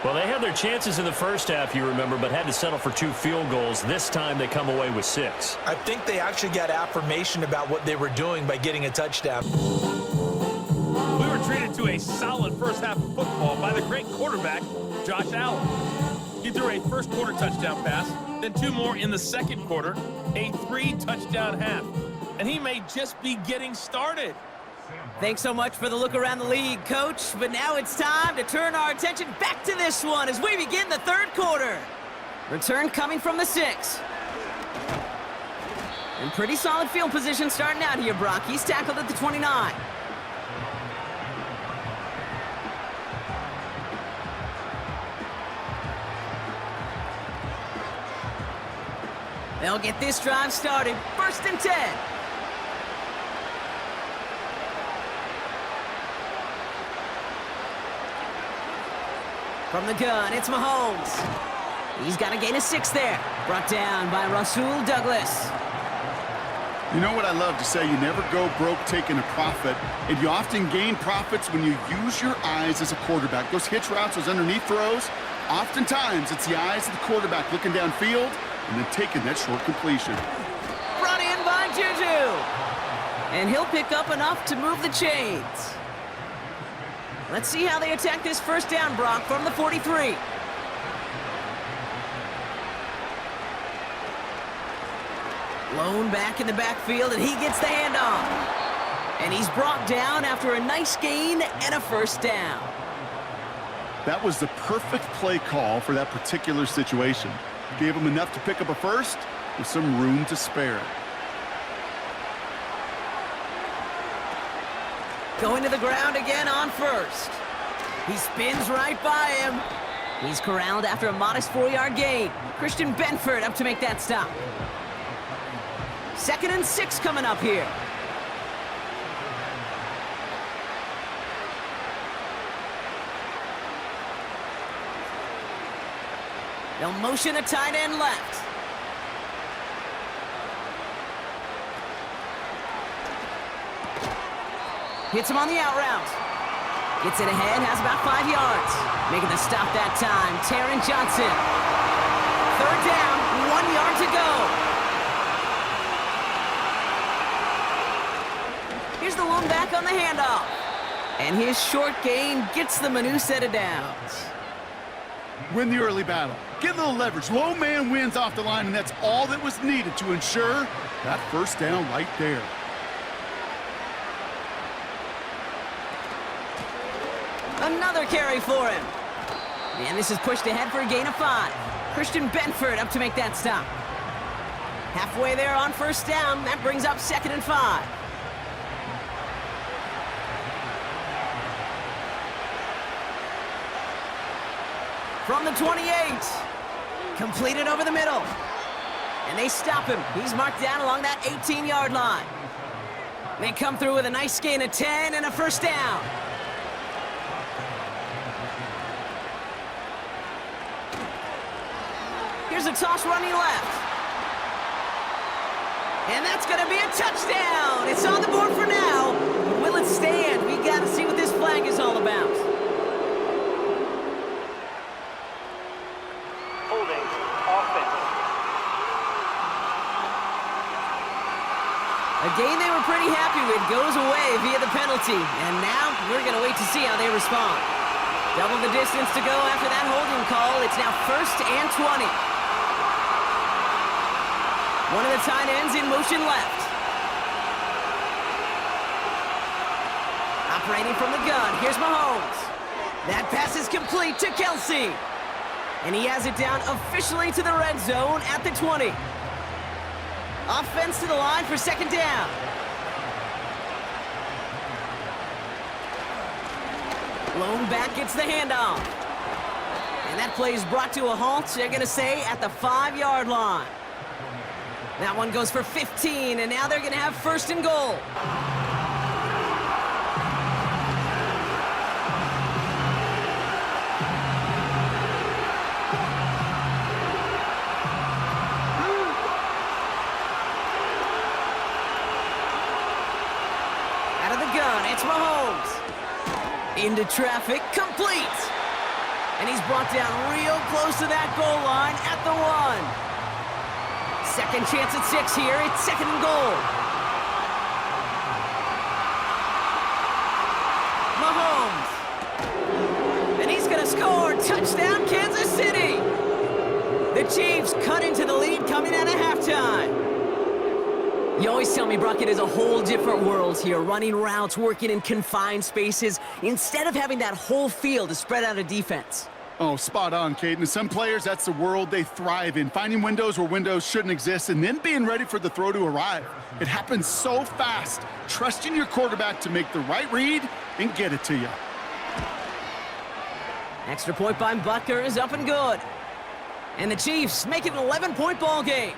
Well, they had their chances in the first half, you remember, but had to settle for 2 field goals. This time they come away with 6. I think they actually got affirmation about what they were doing by getting a touchdown. We were treated to a solid first half of football by the great quarterback, Josh Allen. He threw a first quarter touchdown pass, then 2 more in the second quarter, a 3-touchdown half. And he may just be getting started. Thanks so much for the look around the league, Coach. But now it's time to turn our attention back to this one as we begin the third quarter. Return coming from the 6. And pretty solid field position starting out here, Brock. He's tackled at the 29. They'll get this drive started. 1st and 10. From the gun, it's Mahomes. He's got to gain a 6 there. Brought down by Rasul Douglas. You know what I love to say? You never go broke taking a profit, and you often gain profits when you use your eyes as a quarterback. Those hitch routes, those underneath throws, oftentimes it's the eyes of the quarterback looking downfield and then taking that short completion. Brought in by Juju. And he'll pick up enough to move the chains. Let's see how they attack this first down, Brock, from the 43. Lone back in the backfield, and he gets the handoff. And he's brought down after a nice gain and a first down. That was the perfect play call for that particular situation. Gave him enough to pick up a first with some room to spare. Going to the ground again on first. He spins right by him. He's corralled after a modest 4-yard gain. Christian Benford up to make that stop. 2nd and 6 coming up here. They'll motion a tight end left. Hits him on the out route. Gets it ahead, has about 5 yards. Making the stop that time, Taron Johnson. 3rd down, 1 yard to go. Here's the lone back on the handoff. And his short gain gets them a new set of downs. Win the early battle. Get a little leverage. Low man wins off the line, and that's all that was needed to ensure that first down right there. Another carry for him. And this is pushed ahead for a gain of 5. Christian Benford up to make that stop. Halfway there on first down. That brings up 2nd and 5. From the 28. Completed over the middle. And they stop him. He's marked down along that 18-yard line. They come through with a nice gain of 10 and a first down. Here's a toss running left. And that's going to be a touchdown. It's on the board for now. But will it stand? We got to see what this flag is all about. Holding. Offense. A game they were pretty happy with goes away via the penalty. And now we're going to wait to see how they respond. Double the distance to go after that holding call. It's now 1st and 20. One of the tight ends in motion left. Operating from the gun, here's Mahomes. That pass is complete to Kelsey. And he has it down officially to the red zone at the 20. Offense to the line for second down. Lone back gets the handoff. And that play is brought to a halt, they're going to say, at the 5-yard line. That one goes for 15, and now they're going to have first and goal. Out of the gun, it's Mahomes. Into traffic, complete. And he's brought down real close to that goal line at the 1. Second chance at 6 here. It's second and goal. Mahomes. And he's going to score. Touchdown, Kansas City. The Chiefs cut into the lead coming out of halftime. You always tell me, Brock, it is a whole different world here. Running routes, working in confined spaces, instead of having that whole field to spread out a defense. Oh, spot on, Caden. Some players, that's the world they thrive in. Finding windows where windows shouldn't exist and then being ready for the throw to arrive. It happens so fast. Trusting your quarterback to make the right read and get it to you. Extra point by Butker is up and good. And the Chiefs make it an 11-point ball game.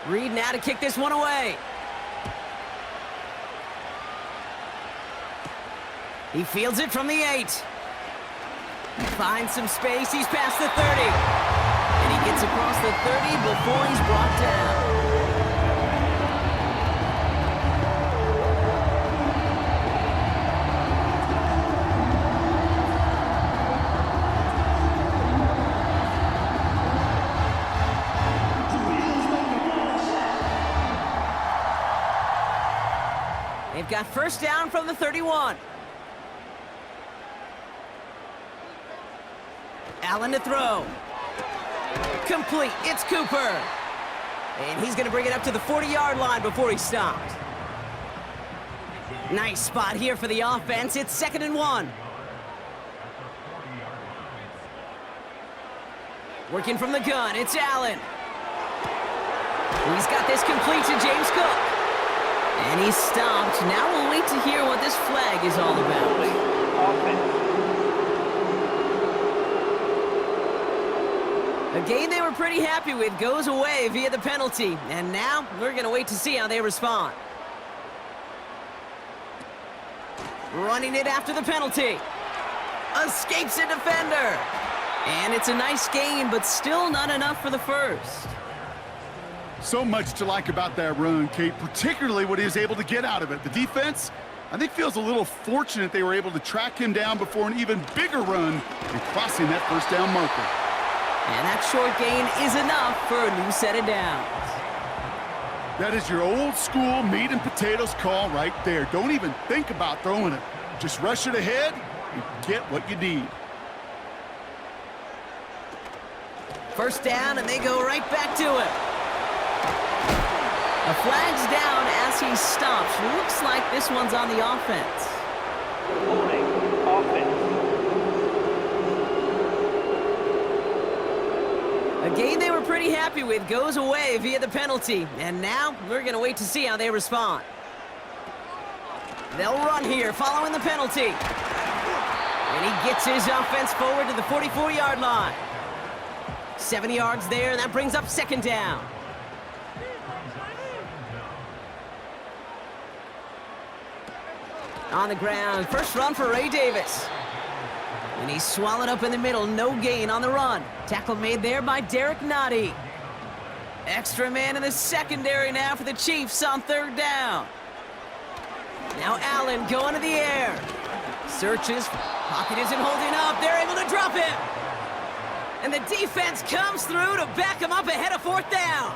Reed now to kick this one away. He fields it from the 8. Finds some space. He's past the 30. And he gets across the 30 before he's brought down. They've got first down from the 31. Allen to throw. Complete. It's Cooper. And he's going to bring it up to the 40-yard line before he stopped. Nice spot here for the offense. It's second and 1. Working from the gun. It's Allen. He's got this complete to James Cook. And he's stopped. Now we'll wait to hear what this flag is all about. Offense. A game they were pretty happy with goes away via the penalty. And now we're going to wait to see how they respond. Running it after the penalty. Escapes a defender. And it's a nice game, but still not enough for the first. So much to like about that run, Kate, particularly what he was able to get out of it. The defense, I think, feels a little fortunate they were able to track him down before an even bigger run and crossing that first down marker. And that short gain is enough for a new set of downs. That is your old school meat and potatoes call right there. Don't even think about throwing it. Just rush it ahead and get what you need. First down, and they go right back to it. A flag's down as he stops. Looks like this one's on the offense. Holding. Offense. A game they were pretty happy with goes away via the penalty. And now we're going to wait to see how they respond. They'll run here following the penalty. And he gets his offense forward to the 44-yard line. 7 yards there, and that brings up second down. On the ground, first run for Ray Davis. And he's swallowed up in the middle, no gain on the run. Tackle made there by Derek Nottie. Extra man in the secondary now for the Chiefs on third down. Now Allen going to the air. Searches, pocket isn't holding up, they're able to drop it. And the defense comes through to back him up ahead of fourth down.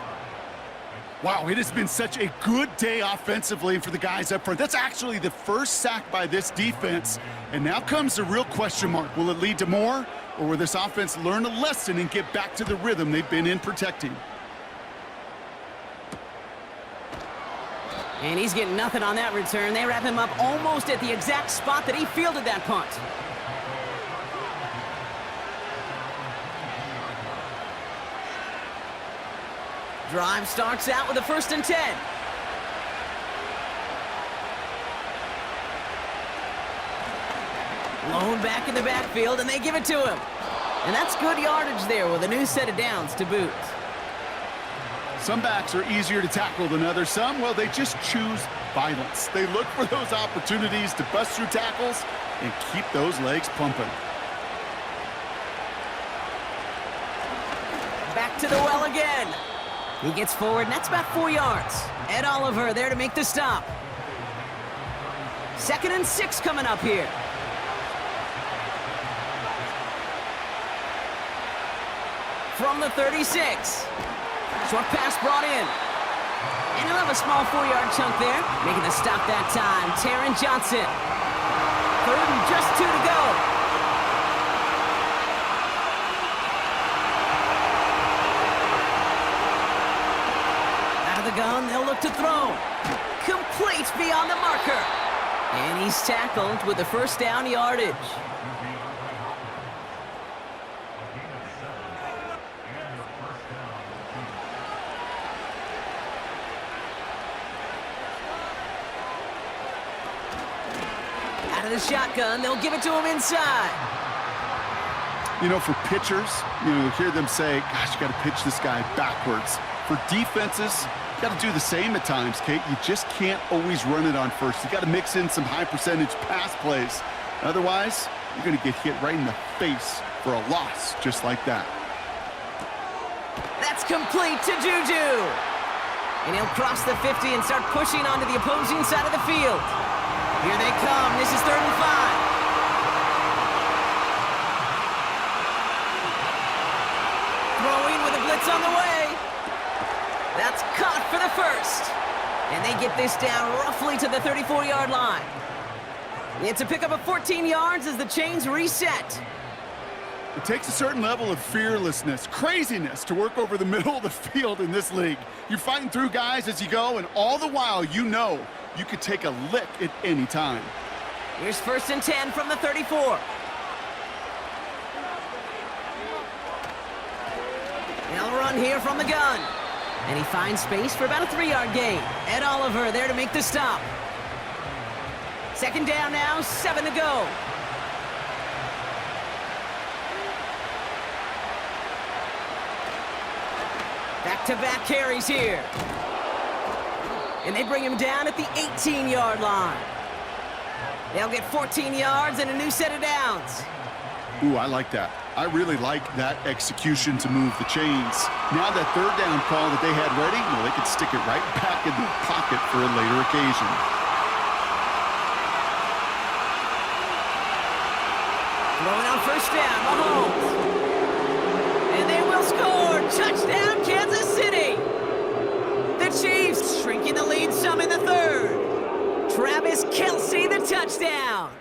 Wow, it has been such a good day offensively for the guys up front. That's actually the first sack by this defense. And now comes the real question mark. Will it lead to more? Or will this offense learn a lesson and get back to the rhythm they've been in protecting? And he's getting nothing on that return. They wrap him up almost at the exact spot that he fielded that punt. Drive starts out with a 1st and 10. Lone back in the backfield, and they give it to him. And that's good yardage there with a new set of downs to boot. Some backs are easier to tackle than others. Some, well, they just choose violence. They look for those opportunities to bust through tackles and keep those legs pumping. Back to the well again. He gets forward, and that's about 4 yards. Ed Oliver there to make the stop. 2nd and 6 coming up here. From the 36. Short pass brought in. And he'll have a small 4-yard chunk there. Making the stop that time, Taron Johnson. 3rd and just 2 to go. Out of the gun, they'll look to throw. Complete beyond the marker. And he's tackled with the 1st down yardage. Out of the shotgun, they'll give it to him inside. You know, for pitchers, you hear them say, gosh, you got to pitch this guy backwards. For defenses, you got to do the same at times, Kate. You just can't always run it on first. You got to mix in some high-percentage pass plays. Otherwise, you're going to get hit right in the face for a loss just like that. That's complete to Juju. And he'll cross the 50 and start pushing onto the opposing side of the field. Here they come. This is 3rd and 5. Throwing with a blitz on the way. That's caught for the 1st. And they get this down roughly to the 34-yard line. It's a pickup of 14 yards as the chains reset. It takes a certain level of fearlessness, craziness to work over the middle of the field in this league. You're fighting through guys as you go, and all the while you know you could take a lick at any time. Here's 1st and 10 from the 34. They'll run here from the gun. And he finds space for about a 3-yard gain. Ed Oliver there to make the stop. 2nd down now, 7 to go. Back-to-back carries here. And they bring him down at the 18-yard line. They'll get 14 yards and a new set of downs. Ooh, I like that. I really like that execution to move the chains. Now that 3rd down call that they had ready, well, they could stick it right back in the pocket for a later occasion. Throwing on 1st down, Mahomes. And they will score. Touchdown, Kansas City. The Chiefs shrinking the lead some in the 3rd. Travis Kelce, the touchdown.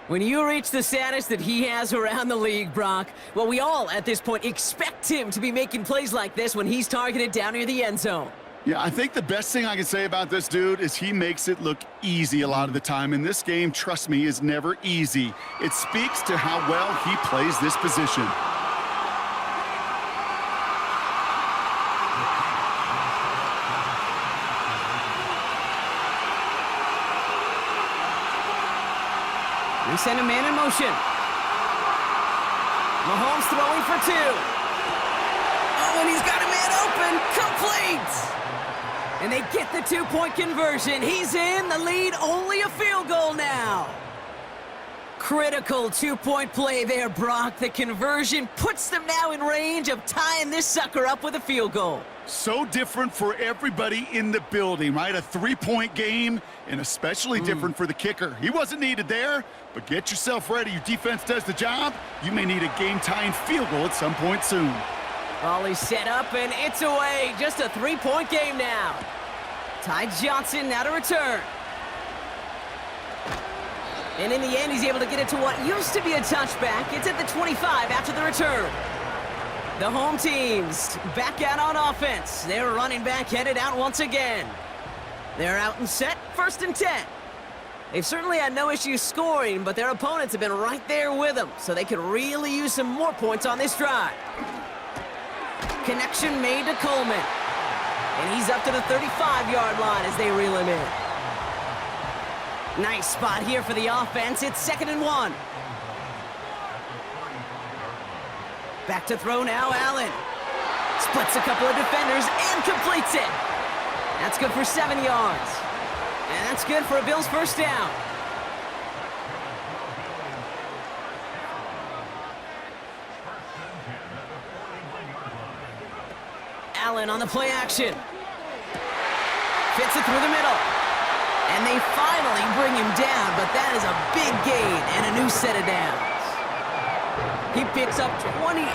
When you reach the status that he has around the league, Brock, well, we all at this point expect him to be making plays like this when he's targeted down near the end zone. Yeah, I think the best thing I can say about this dude is he makes it look easy a lot of the time. And this game, trust me, is never easy. It speaks to how well he plays this position. We send a man in motion. Mahomes throwing for 2. Oh, and he's got a man open. Complete. And they get the 2-point conversion. He's in the lead, only a field goal now. Critical 2-point play there, Brock. The conversion puts them now in range of tying this sucker up with a field goal. So different for everybody in the building, right? A 3-point game, and especially different for the kicker. He wasn't needed there, but get yourself ready. Your defense does the job. You may need a game-tying field goal at some point soon. Volley set up, and it's away. Just a 3-point game now. Ty Johnson now to return. And in the end, he's able to get it to what used to be a touchback. It's at the 25 after the return. The home teams back out on offense. Their running back headed out once again. They're out and set, 1st and 10. They've certainly had no issues scoring, but their opponents have been right there with them, so they could really use some more points on this drive. Connection made to Coleman. And he's up to the 35-yard line as they reel him in. Nice spot here for the offense. It's 2nd and 1. Back to throw now, Allen. Splits a couple of defenders and completes it. That's good for 7 yards. And that's good for a Bills 1st down. Allen on the play action. Fits it through the middle. And they finally bring him down, but that is a big gain and a new set of downs. He picks up 28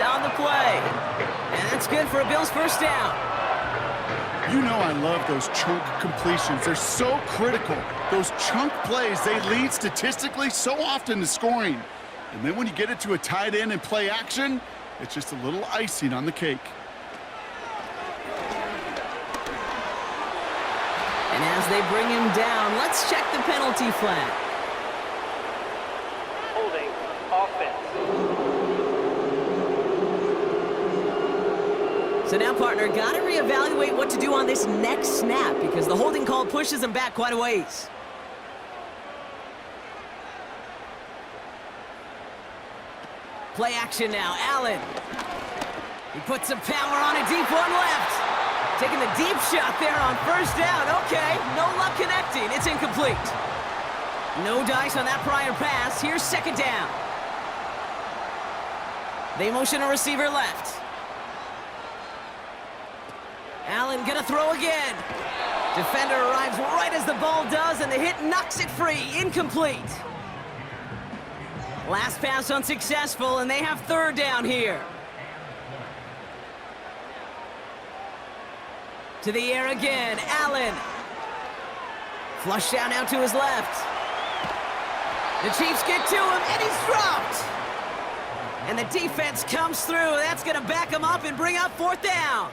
on the play. And that's good for a Bills 1st down. You know I love those chunk completions. They're so critical. Those chunk plays, they lead statistically so often to scoring. And then when you get it to a tight end and play action, it's just a little icing on the cake. And as they bring him down, let's check the penalty flag. Holding. Offense. So now, partner, got to reevaluate what to do on this next snap because the holding call pushes him back quite a ways. Play action now, Allen. He puts some power on a deep one left. Taking the deep shot there on 1st down. Okay, no luck connecting. It's incomplete. No dice on that prior pass. Here's 2nd down. They motion a receiver left. Allen gonna throw again. Defender arrives right as the ball does, and the hit knocks it free. Incomplete. Last pass unsuccessful, and they have 3rd down here. To the air again, Allen. Flush down out to his left. The Chiefs get to him, and he's dropped. And the defense comes through. That's gonna back him up and bring up 4th down.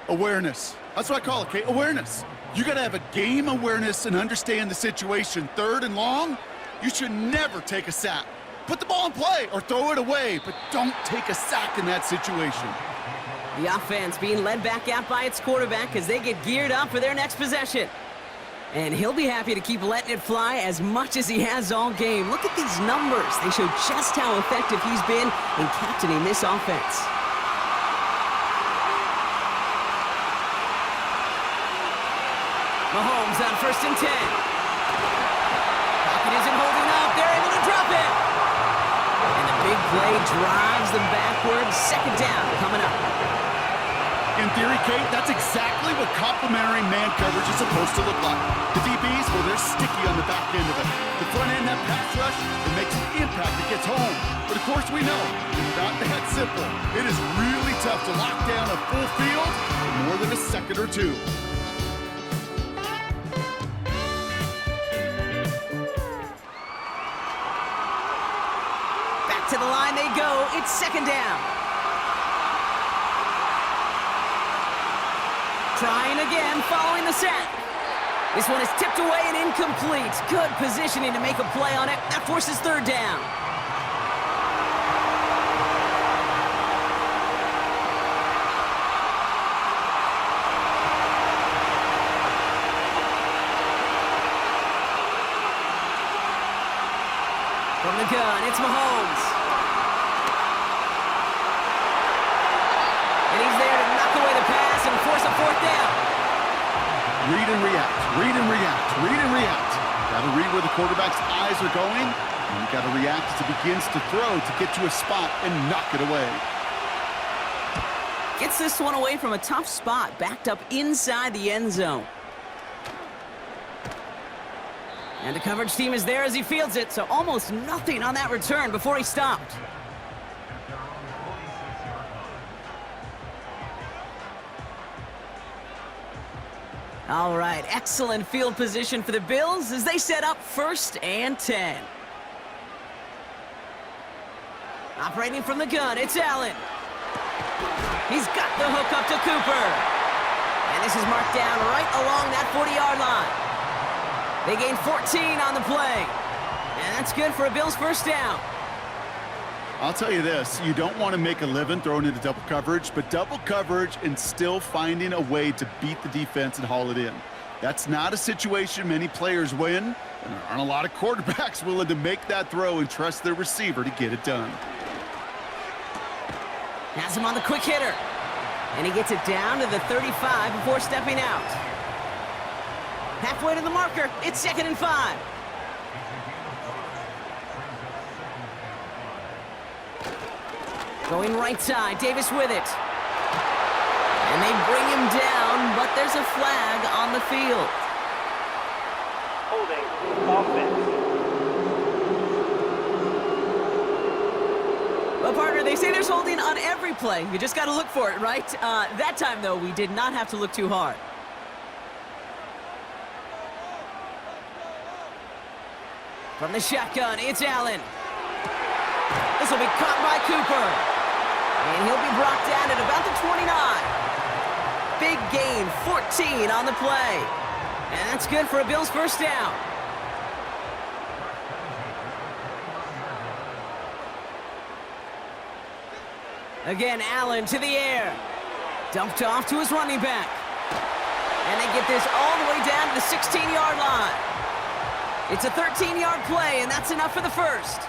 Awareness. That's what I call it, Kate. Awareness. You got to have a game awareness and understand the situation. 3rd and long, you should never take a sack. Put the ball in play or throw it away, but don't take a sack in that situation. The offense being led back out by its quarterback as they get geared up for their next possession. And he'll be happy to keep letting it fly as much as he has all game. Look at these numbers. They show just how effective he's been in captaining this offense. Mahomes on 1st and 10. Pocket isn't holding up. They're able to drop it. And the big play drives them backwards. 2nd down coming up. In theory, Kate, that's exactly what complementary man coverage is supposed to look like. The DBs, well, they're sticky on the back end of it. The front end, that pass rush, it makes an impact. It gets home. But of course, we know it's not that simple. It is really tough to lock down a full field for more than a second or two. To the line they go. It's 2nd down. Trying again, following the sack. This one is tipped away and incomplete. Good positioning to make a play on it. That forces 3rd down. From the gun, it's Mahomes. And he's there to knock away the pass and force a 4th down. Read and react, read and react, read and react. Got to read where the quarterback's eyes are going, and you got to react as he begins to throw to get to a spot and knock it away. Gets this one away from a tough spot, backed up inside the end zone. And the coverage team is there as he fields it, so almost nothing on that return before he stopped. All right, excellent field position for the Bills as they set up 1st and 10. Operating from the gun, it's Allen. He's got the hook up to Cooper. And this is marked down right along that 40-yard line. They gain 14 on the play. And that's good for a Bills first down. I'll tell you this, you don't want to make a living throwing into double coverage, but double coverage and still finding a way to beat the defense and haul it in. That's not a situation many players win, and there aren't a lot of quarterbacks willing to make that throw and trust their receiver to get it done. Has him on the quick hitter. And he gets it down to the 35 before stepping out. Halfway to the marker, it's 2nd and 5. Going right side, Davis with it. And they bring him down, but there's a flag on the field. Holding. Offense. Well, partner, they say there's holding on every play. You just got to look for it, right? That time, though, we did not have to look too hard. From the shotgun, it's Allen. This will be caught by Cooper. And he'll be brought down at about the 29. Big gain, 14 on the play. And that's good for a Bills first down. Again, Allen to the air. Dumped off to his running back. And they get this all the way down to the 16-yard line. It's a 13-yard play, and that's enough for the first.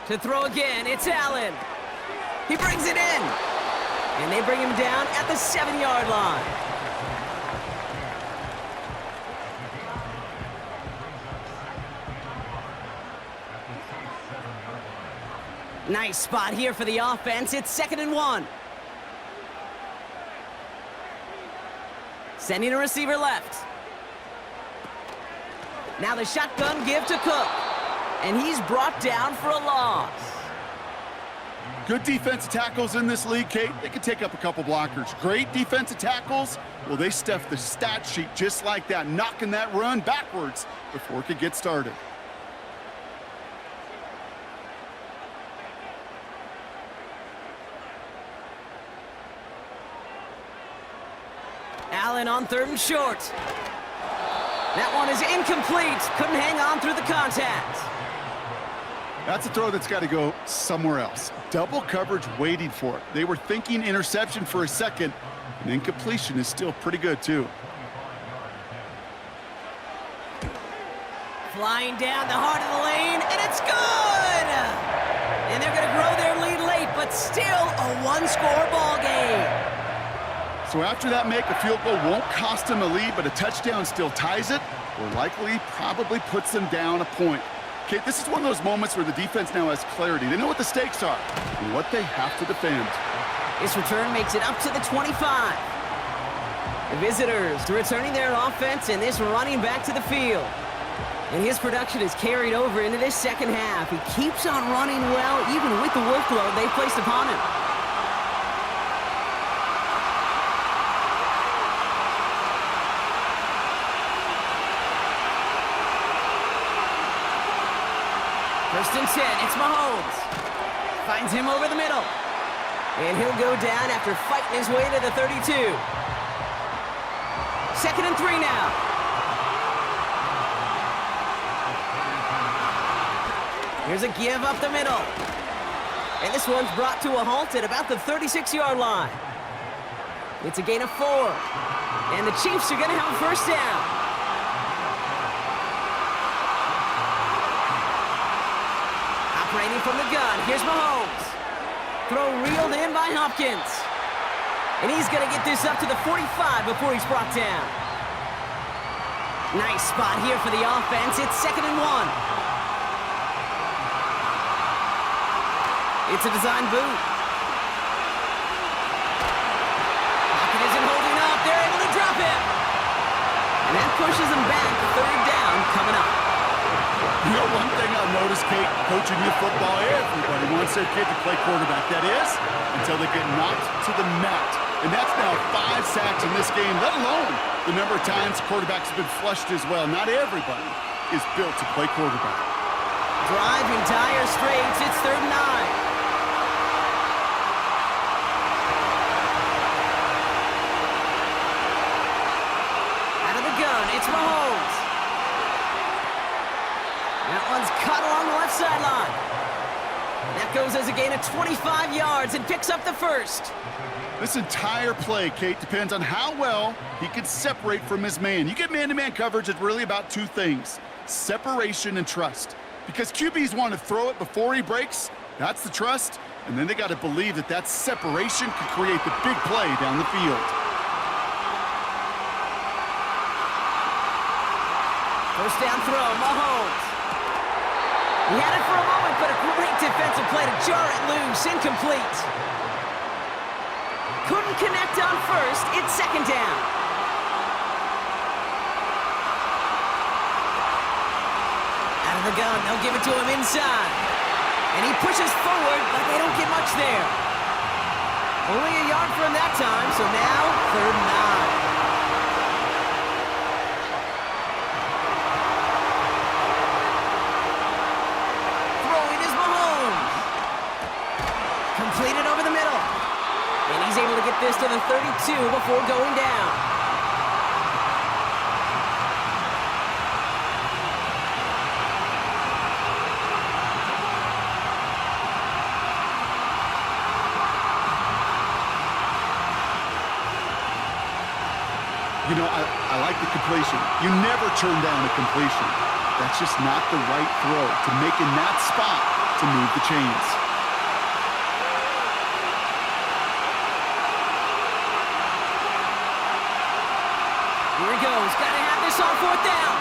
To throw again, it's Allen. He brings it in. And they bring him down at the 7-yard line. Nice spot here for the offense. It's 2nd and 1. Sending a receiver left. Now the shotgun give to Cook. And he's brought down for a loss. Good defensive tackles in this league, Kate. They can take up a couple blockers. Great defensive tackles. Well, they stuffed the stat sheet just like that, knocking that run backwards before it could get started. Allen on 3rd and short. That one is incomplete. Couldn't hang on through the contact. That's a throw that's got to go somewhere else. Double coverage waiting for it. They were thinking interception for a second, and incompletion is still pretty good, too. Flying down the heart of the lane, and it's good! And they're going to grow their lead late, but still a one-score ball game. So after that make, a field goal won't cost them a lead, but a touchdown still ties it, or likely probably puts them down a point. Kate, this is one of those moments where the defense now has clarity. They know what the stakes are and what they have to defend. This return makes it up to the 25. The visitors returning their offense and this running back to the field. And his production is carried over into this second half. He keeps on running well, even with the workload they placed upon him. First and 10, it's Mahomes. Finds him over the middle. And he'll go down after fighting his way to the 32. 2nd and 3 now. Here's a give up the middle. And this one's brought to a halt at about the 36-yard line. It's a gain of 4. And the Chiefs are going to have a first down. Operating from the gun, here's Mahomes. Throw reeled in by Hopkins. And he's going to get this up to the 45 before he's brought down. Nice spot here for the offense. It's 2nd and 1. It's a design boot. Hopkins isn't holding up. They're able to drop him. And that pushes him back. 3rd down coming up. You know, one thing I've noticed, Kate, coaching youth football, everybody wants their kid to play quarterback. That is, until they get knocked to the mat. And that's now 5 sacks in this game, let alone the number of times quarterbacks have been flushed as well. Not everybody is built to play quarterback. Driving dire straits, it's 3rd and 9. Out of the gun, it's Mahomes. That one's cut along the left sideline. That goes as a gain of 25 yards and picks up the first. This entire play, Kate, depends on how well he can separate from his man. You get man-to-man coverage, it's really about two things: separation and trust. Because QBs want to throw it before he breaks, that's the trust, and then they got to believe that that separation can create the big play down the field. First down throw, Mahomes. He had it for a moment, but a great defensive play to jar it loose, incomplete. Couldn't connect on first, it's 2nd down. Out of the gun, they'll give it to him inside. And he pushes forward, but they don't get much there. Only a yard for him that time, so now 3rd and 9. Throwing is Mahomes. Completed over the middle. And he's able to get this to the 32 before going down. You know, I like the completion. You never turn down a completion. That's just not the right throw to make in that spot to move the chains. Here he goes. Got to have this on 4th down.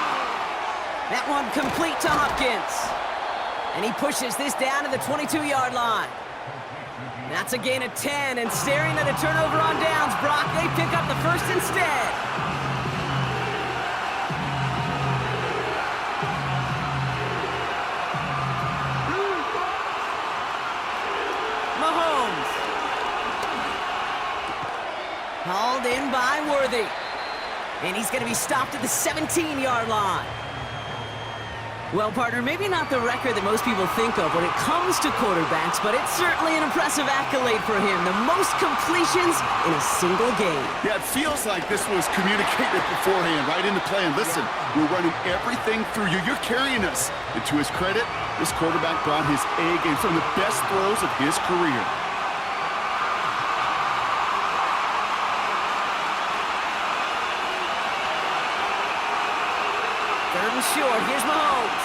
That one complete to Hopkins. And he pushes this down to the 22-yard line. That's a gain of 10, and staring at a turnover on downs, Brock, they pick up the first instead. Mahomes. Hauled in by Worthy. And he's going to be stopped at the 17-yard line. Well, partner, maybe not the record that most people think of when it comes to quarterbacks, but it's certainly an impressive accolade for him. The most completions in a single game. Yeah, it feels like this was communicated beforehand, right into play. And listen, we're running everything through you. You're carrying us. And to his credit, this quarterback brought his A game from the best throws of his career. Short. Here's Mahomes.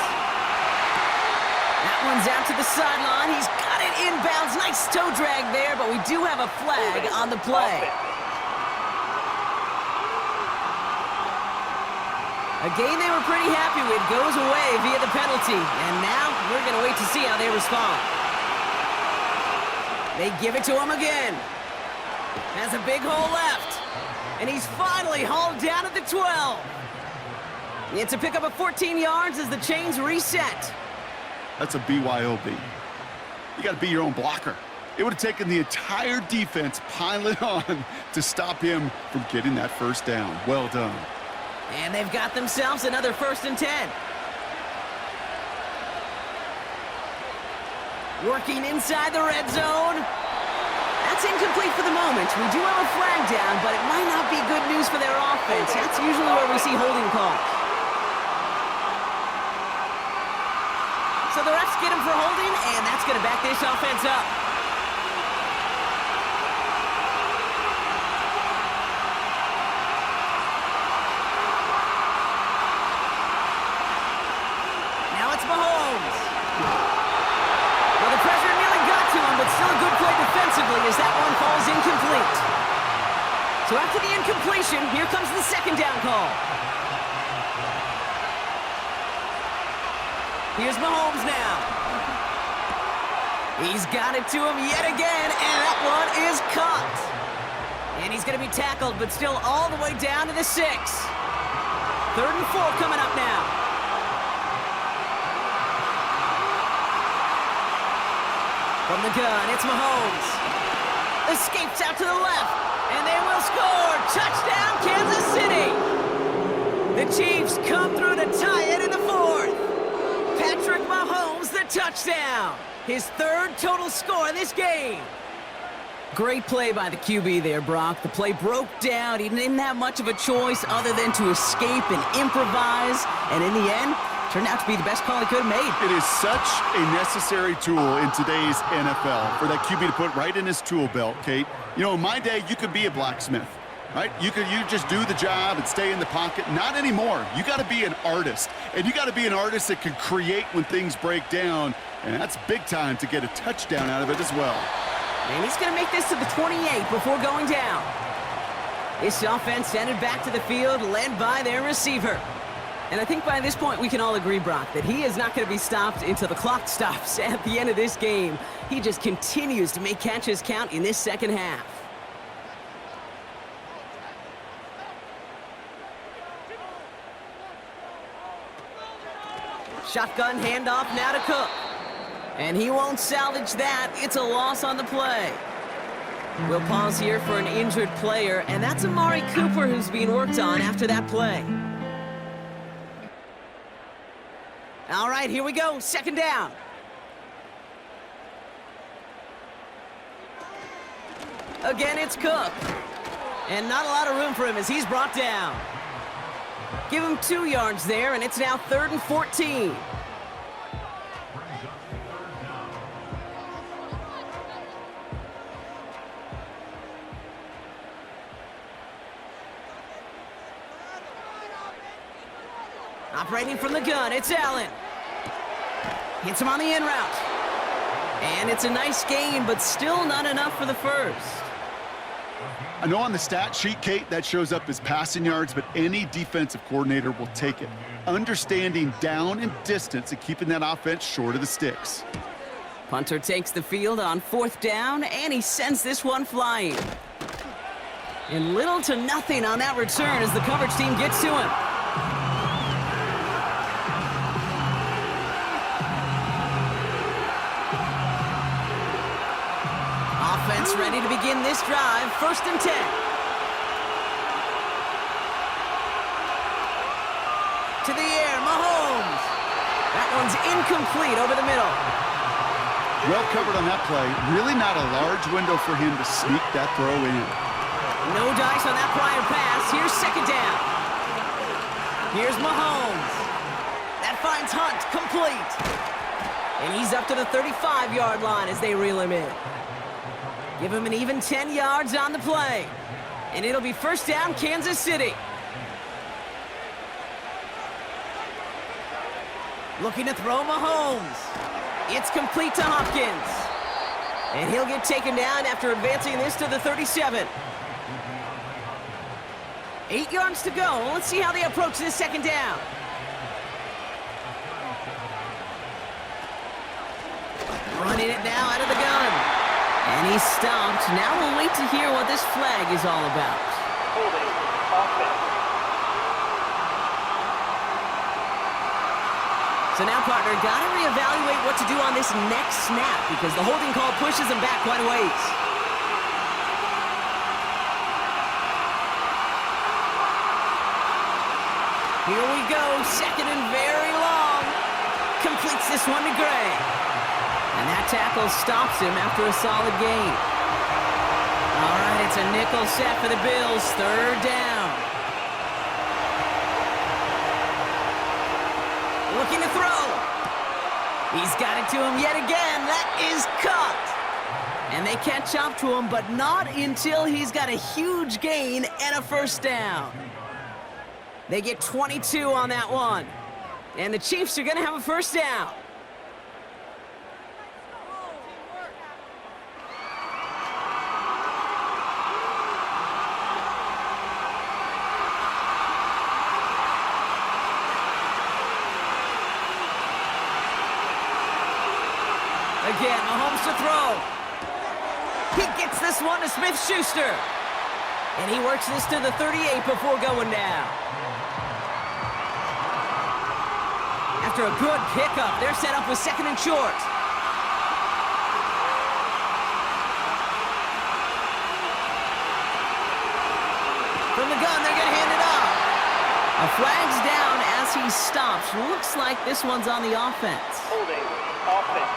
That one's out to the sideline. He's got it inbounds. Nice toe drag there, but we do have a flag on the play. A game they were pretty happy with goes away via the penalty. And now we're going to wait to see how they respond. They give it to him again. Has a big hole left. And he's finally hauled down at the 12. It's a pickup of 14 yards as the chains reset. That's a BYOB. You got to be your own blocker. It would have taken the entire defense piling on to stop him from getting that first down. Well done. And they've got themselves another 1st and 10. Working inside the red zone. That's incomplete for the moment. We do have a flag down, but it might not be good news for their offense. That's usually where we see holding calls. So the refs get him for holding, and that's going to back this offense up. Now it's Mahomes. Well, the pressure nearly got to him, but still a good play defensively as that one falls incomplete. So after the incompletion, here comes the 2nd down call. Here's Mahomes now. He's got it to him yet again, and that one is caught. And he's going to be tackled, but still all the way down to the 6. 3rd and 4 coming up now. From the gun, it's Mahomes. Escapes out to the left, and they will score. Touchdown, Kansas City. The Chiefs come through to tie it in the 4th. touchdown! His third total score in this game. Great play by the QB there, Brock. The play broke down. He didn't have much of a choice other than to escape and improvise. And in the end, turned out to be the best call he could have made. It is such a necessary tool in today's NFL for that QB to put right in his tool belt, Kate. You know, in my day, you could be a blacksmith, right? You just do the job and stay in the pocket. Not anymore. You got to be an artist. And you got to be an artist that can create when things break down. And that's big time to get a touchdown out of it as well. And he's going to make this to the 28 before going down. This offense ended back to the field, led by their receiver. And I think by this point we can all agree, Brock, that he is not going to be stopped until the clock stops at the end of this game. He just continues to make catches count in this second half. Shotgun handoff now to Cook. And he won't salvage that. It's a loss on the play. We'll pause here for an injured player, and that's Amari Cooper who's being worked on after that play. All right, here we go. Second down. Again, it's Cook. And not a lot of room for him as he's brought down. Give him 2 yards there, and it's now 3rd and 14. Operating from the gun, it's Allen. Hits him on the in route. And it's a nice gain, but still not enough for the first. I know on the stat sheet, Kate, that shows up as passing yards, but any defensive coordinator will take it. Understanding down and distance and keeping that offense short of the sticks. Punter takes the field on 4th down, and he sends this one flying. And little to nothing on that return as the coverage team gets to him. Offense ready to begin this drive. 1st and 10. To the air, Mahomes. That one's incomplete over the middle. Well covered on that play. Really not a large window for him to sneak that throw in. No dice on that prior pass. Here's 2nd down. Here's Mahomes. That finds Hunt complete. And he's up to the 35-yard line as they reel him in. Give him an even 10 yards on the play. And it'll be 1st down, Kansas City. Looking to throw Mahomes. It's complete to Hopkins. And he'll get taken down after advancing this to the 37. 8 yards to go. Let's see how they approach this 2nd down. Running it now out of the gun. And he's stopped. Now we'll wait to hear what this flag is all about. Holding offense. So now, partner, got to reevaluate what to do on this next snap because the holding call pushes him back quite a ways. Here we go. 2nd and very long. Completes this one to Gray. And that tackle stops him after a solid gain. All right, it's a nickel set for the Bills. 3rd down. Looking to throw. He's got it to him yet again. That is caught. And they catch up to him, but not until he's got a huge gain and a 1st down. They get 22 on that one. And the Chiefs are going to have a 1st down. Again, Mahomes to throw. He gets this one to Smith-Schuster. And he works this to the 38 before going down. After a good pickup, they're set up with 2nd and short. From the gun, they're going to hand it off. A flag's down as he stops. Looks like this one's on the offense. Holding offense.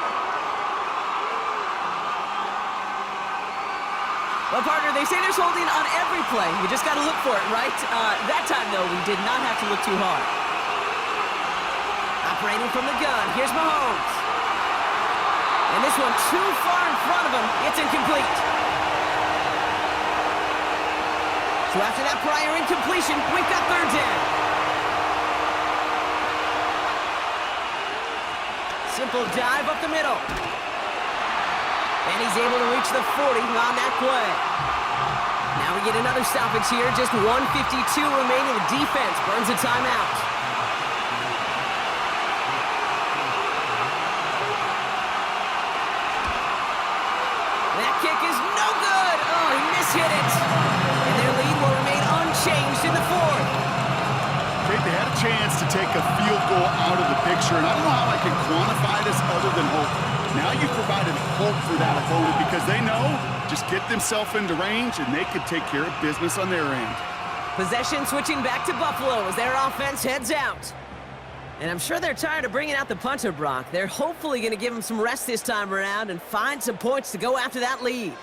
Well, partner, they say there's holding on every play. You just got to look for it, right? That time, though, we did not have to look too hard. Operating from the gun, here's Mahomes. And this one too far in front of him. It's incomplete. So after that prior incompletion, we've got third down. Simple dive up the middle. And he's able to reach the 40 on that play. Now we get another stoppage here. Just 1:52 remaining. The defense burns a timeout. That kick is no good. Oh, he mishit it. And their lead will remain unchanged in the fourth. They had a chance to take a field goal out of the picture, and I don't know how I can quantify this other than hope. Now you've provided hope for that opponent because they know just get themselves into range and they could take care of business on their end. Possession switching back to Buffalo as their offense heads out. And I'm sure they're tired of bringing out the punter, Brock. They're hopefully going to give him some rest this time around and find some points to go after that lead.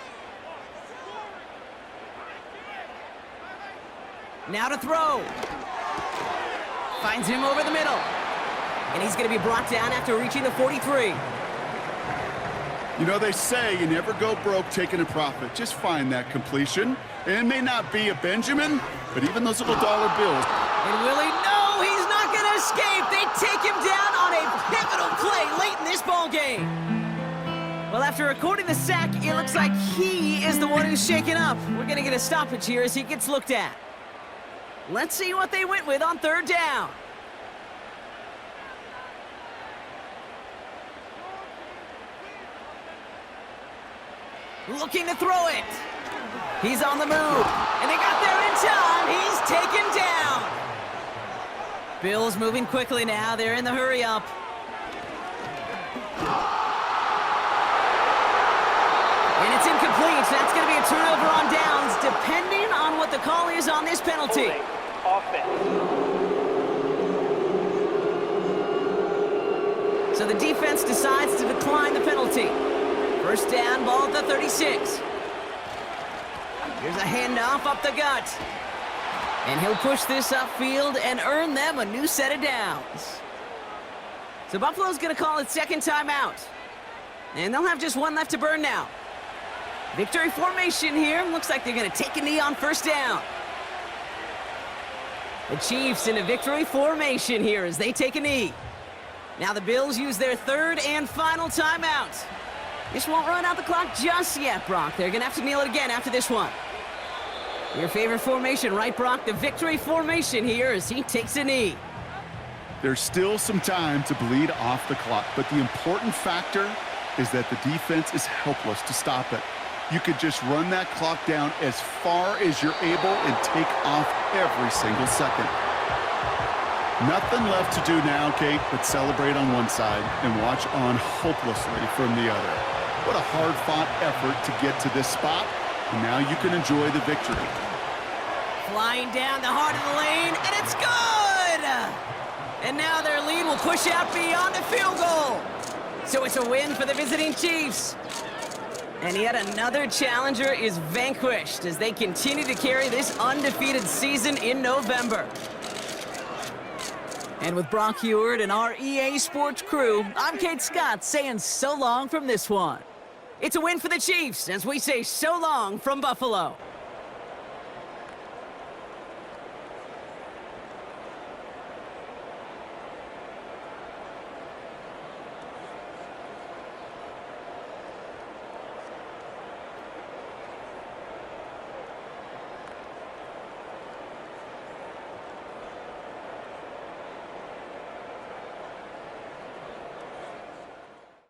Now to throw. Finds him over the middle. And he's going to be brought down after reaching the 43. You know, they say you never go broke taking a profit. Just find that completion. And it may not be a Benjamin, but even those little dollar bills. And Willie, no, he's not going to escape. They take him down on a pivotal play late in this ball game. Well, after recording the sack, it looks like he is the one who's shaken up. We're going to get a stoppage here as he gets looked at. Let's see what they went with on third down. Looking to throw it. He's on the move. And they got there in time. He's taken down. Bills moving quickly now. They're in the hurry up. And it's incomplete. So that's going to be a turnover on downs, depending on what the call is on this penalty. Offense. So the defense decides to decline the penalty. First down, ball at the 36. Here's a handoff up the gut. And he'll push this upfield and earn them a new set of downs. So Buffalo's going to call it second timeout. And they'll have just one left to burn now. Victory formation here. Looks like they're going to take a knee on first down. The Chiefs in a victory formation here as they take a knee. Now the Bills use their third and final timeout. This won't run out the clock just yet, Brock. They're going to have to kneel it again after this one. Your favorite formation, right, Brock? The victory formation here as he takes a knee. There's still some time to bleed off the clock, but the important factor is that the defense is helpless to stop it. You could just run that clock down as far as you're able and take off every single second. Nothing left to do now, Kate, but celebrate on one side and watch on hopelessly from the other. What a hard-fought effort to get to this spot, and now you can enjoy the victory. Flying down the heart of the lane, and it's good! And now their lead will push out beyond the field goal. So it's a win for the visiting Chiefs. And yet another challenger is vanquished as they continue to carry this undefeated season in November. And with Brock Heward and our EA Sports crew, I'm Kate Scott saying so long from this one. It's a win for the Chiefs as we say so long from Buffalo.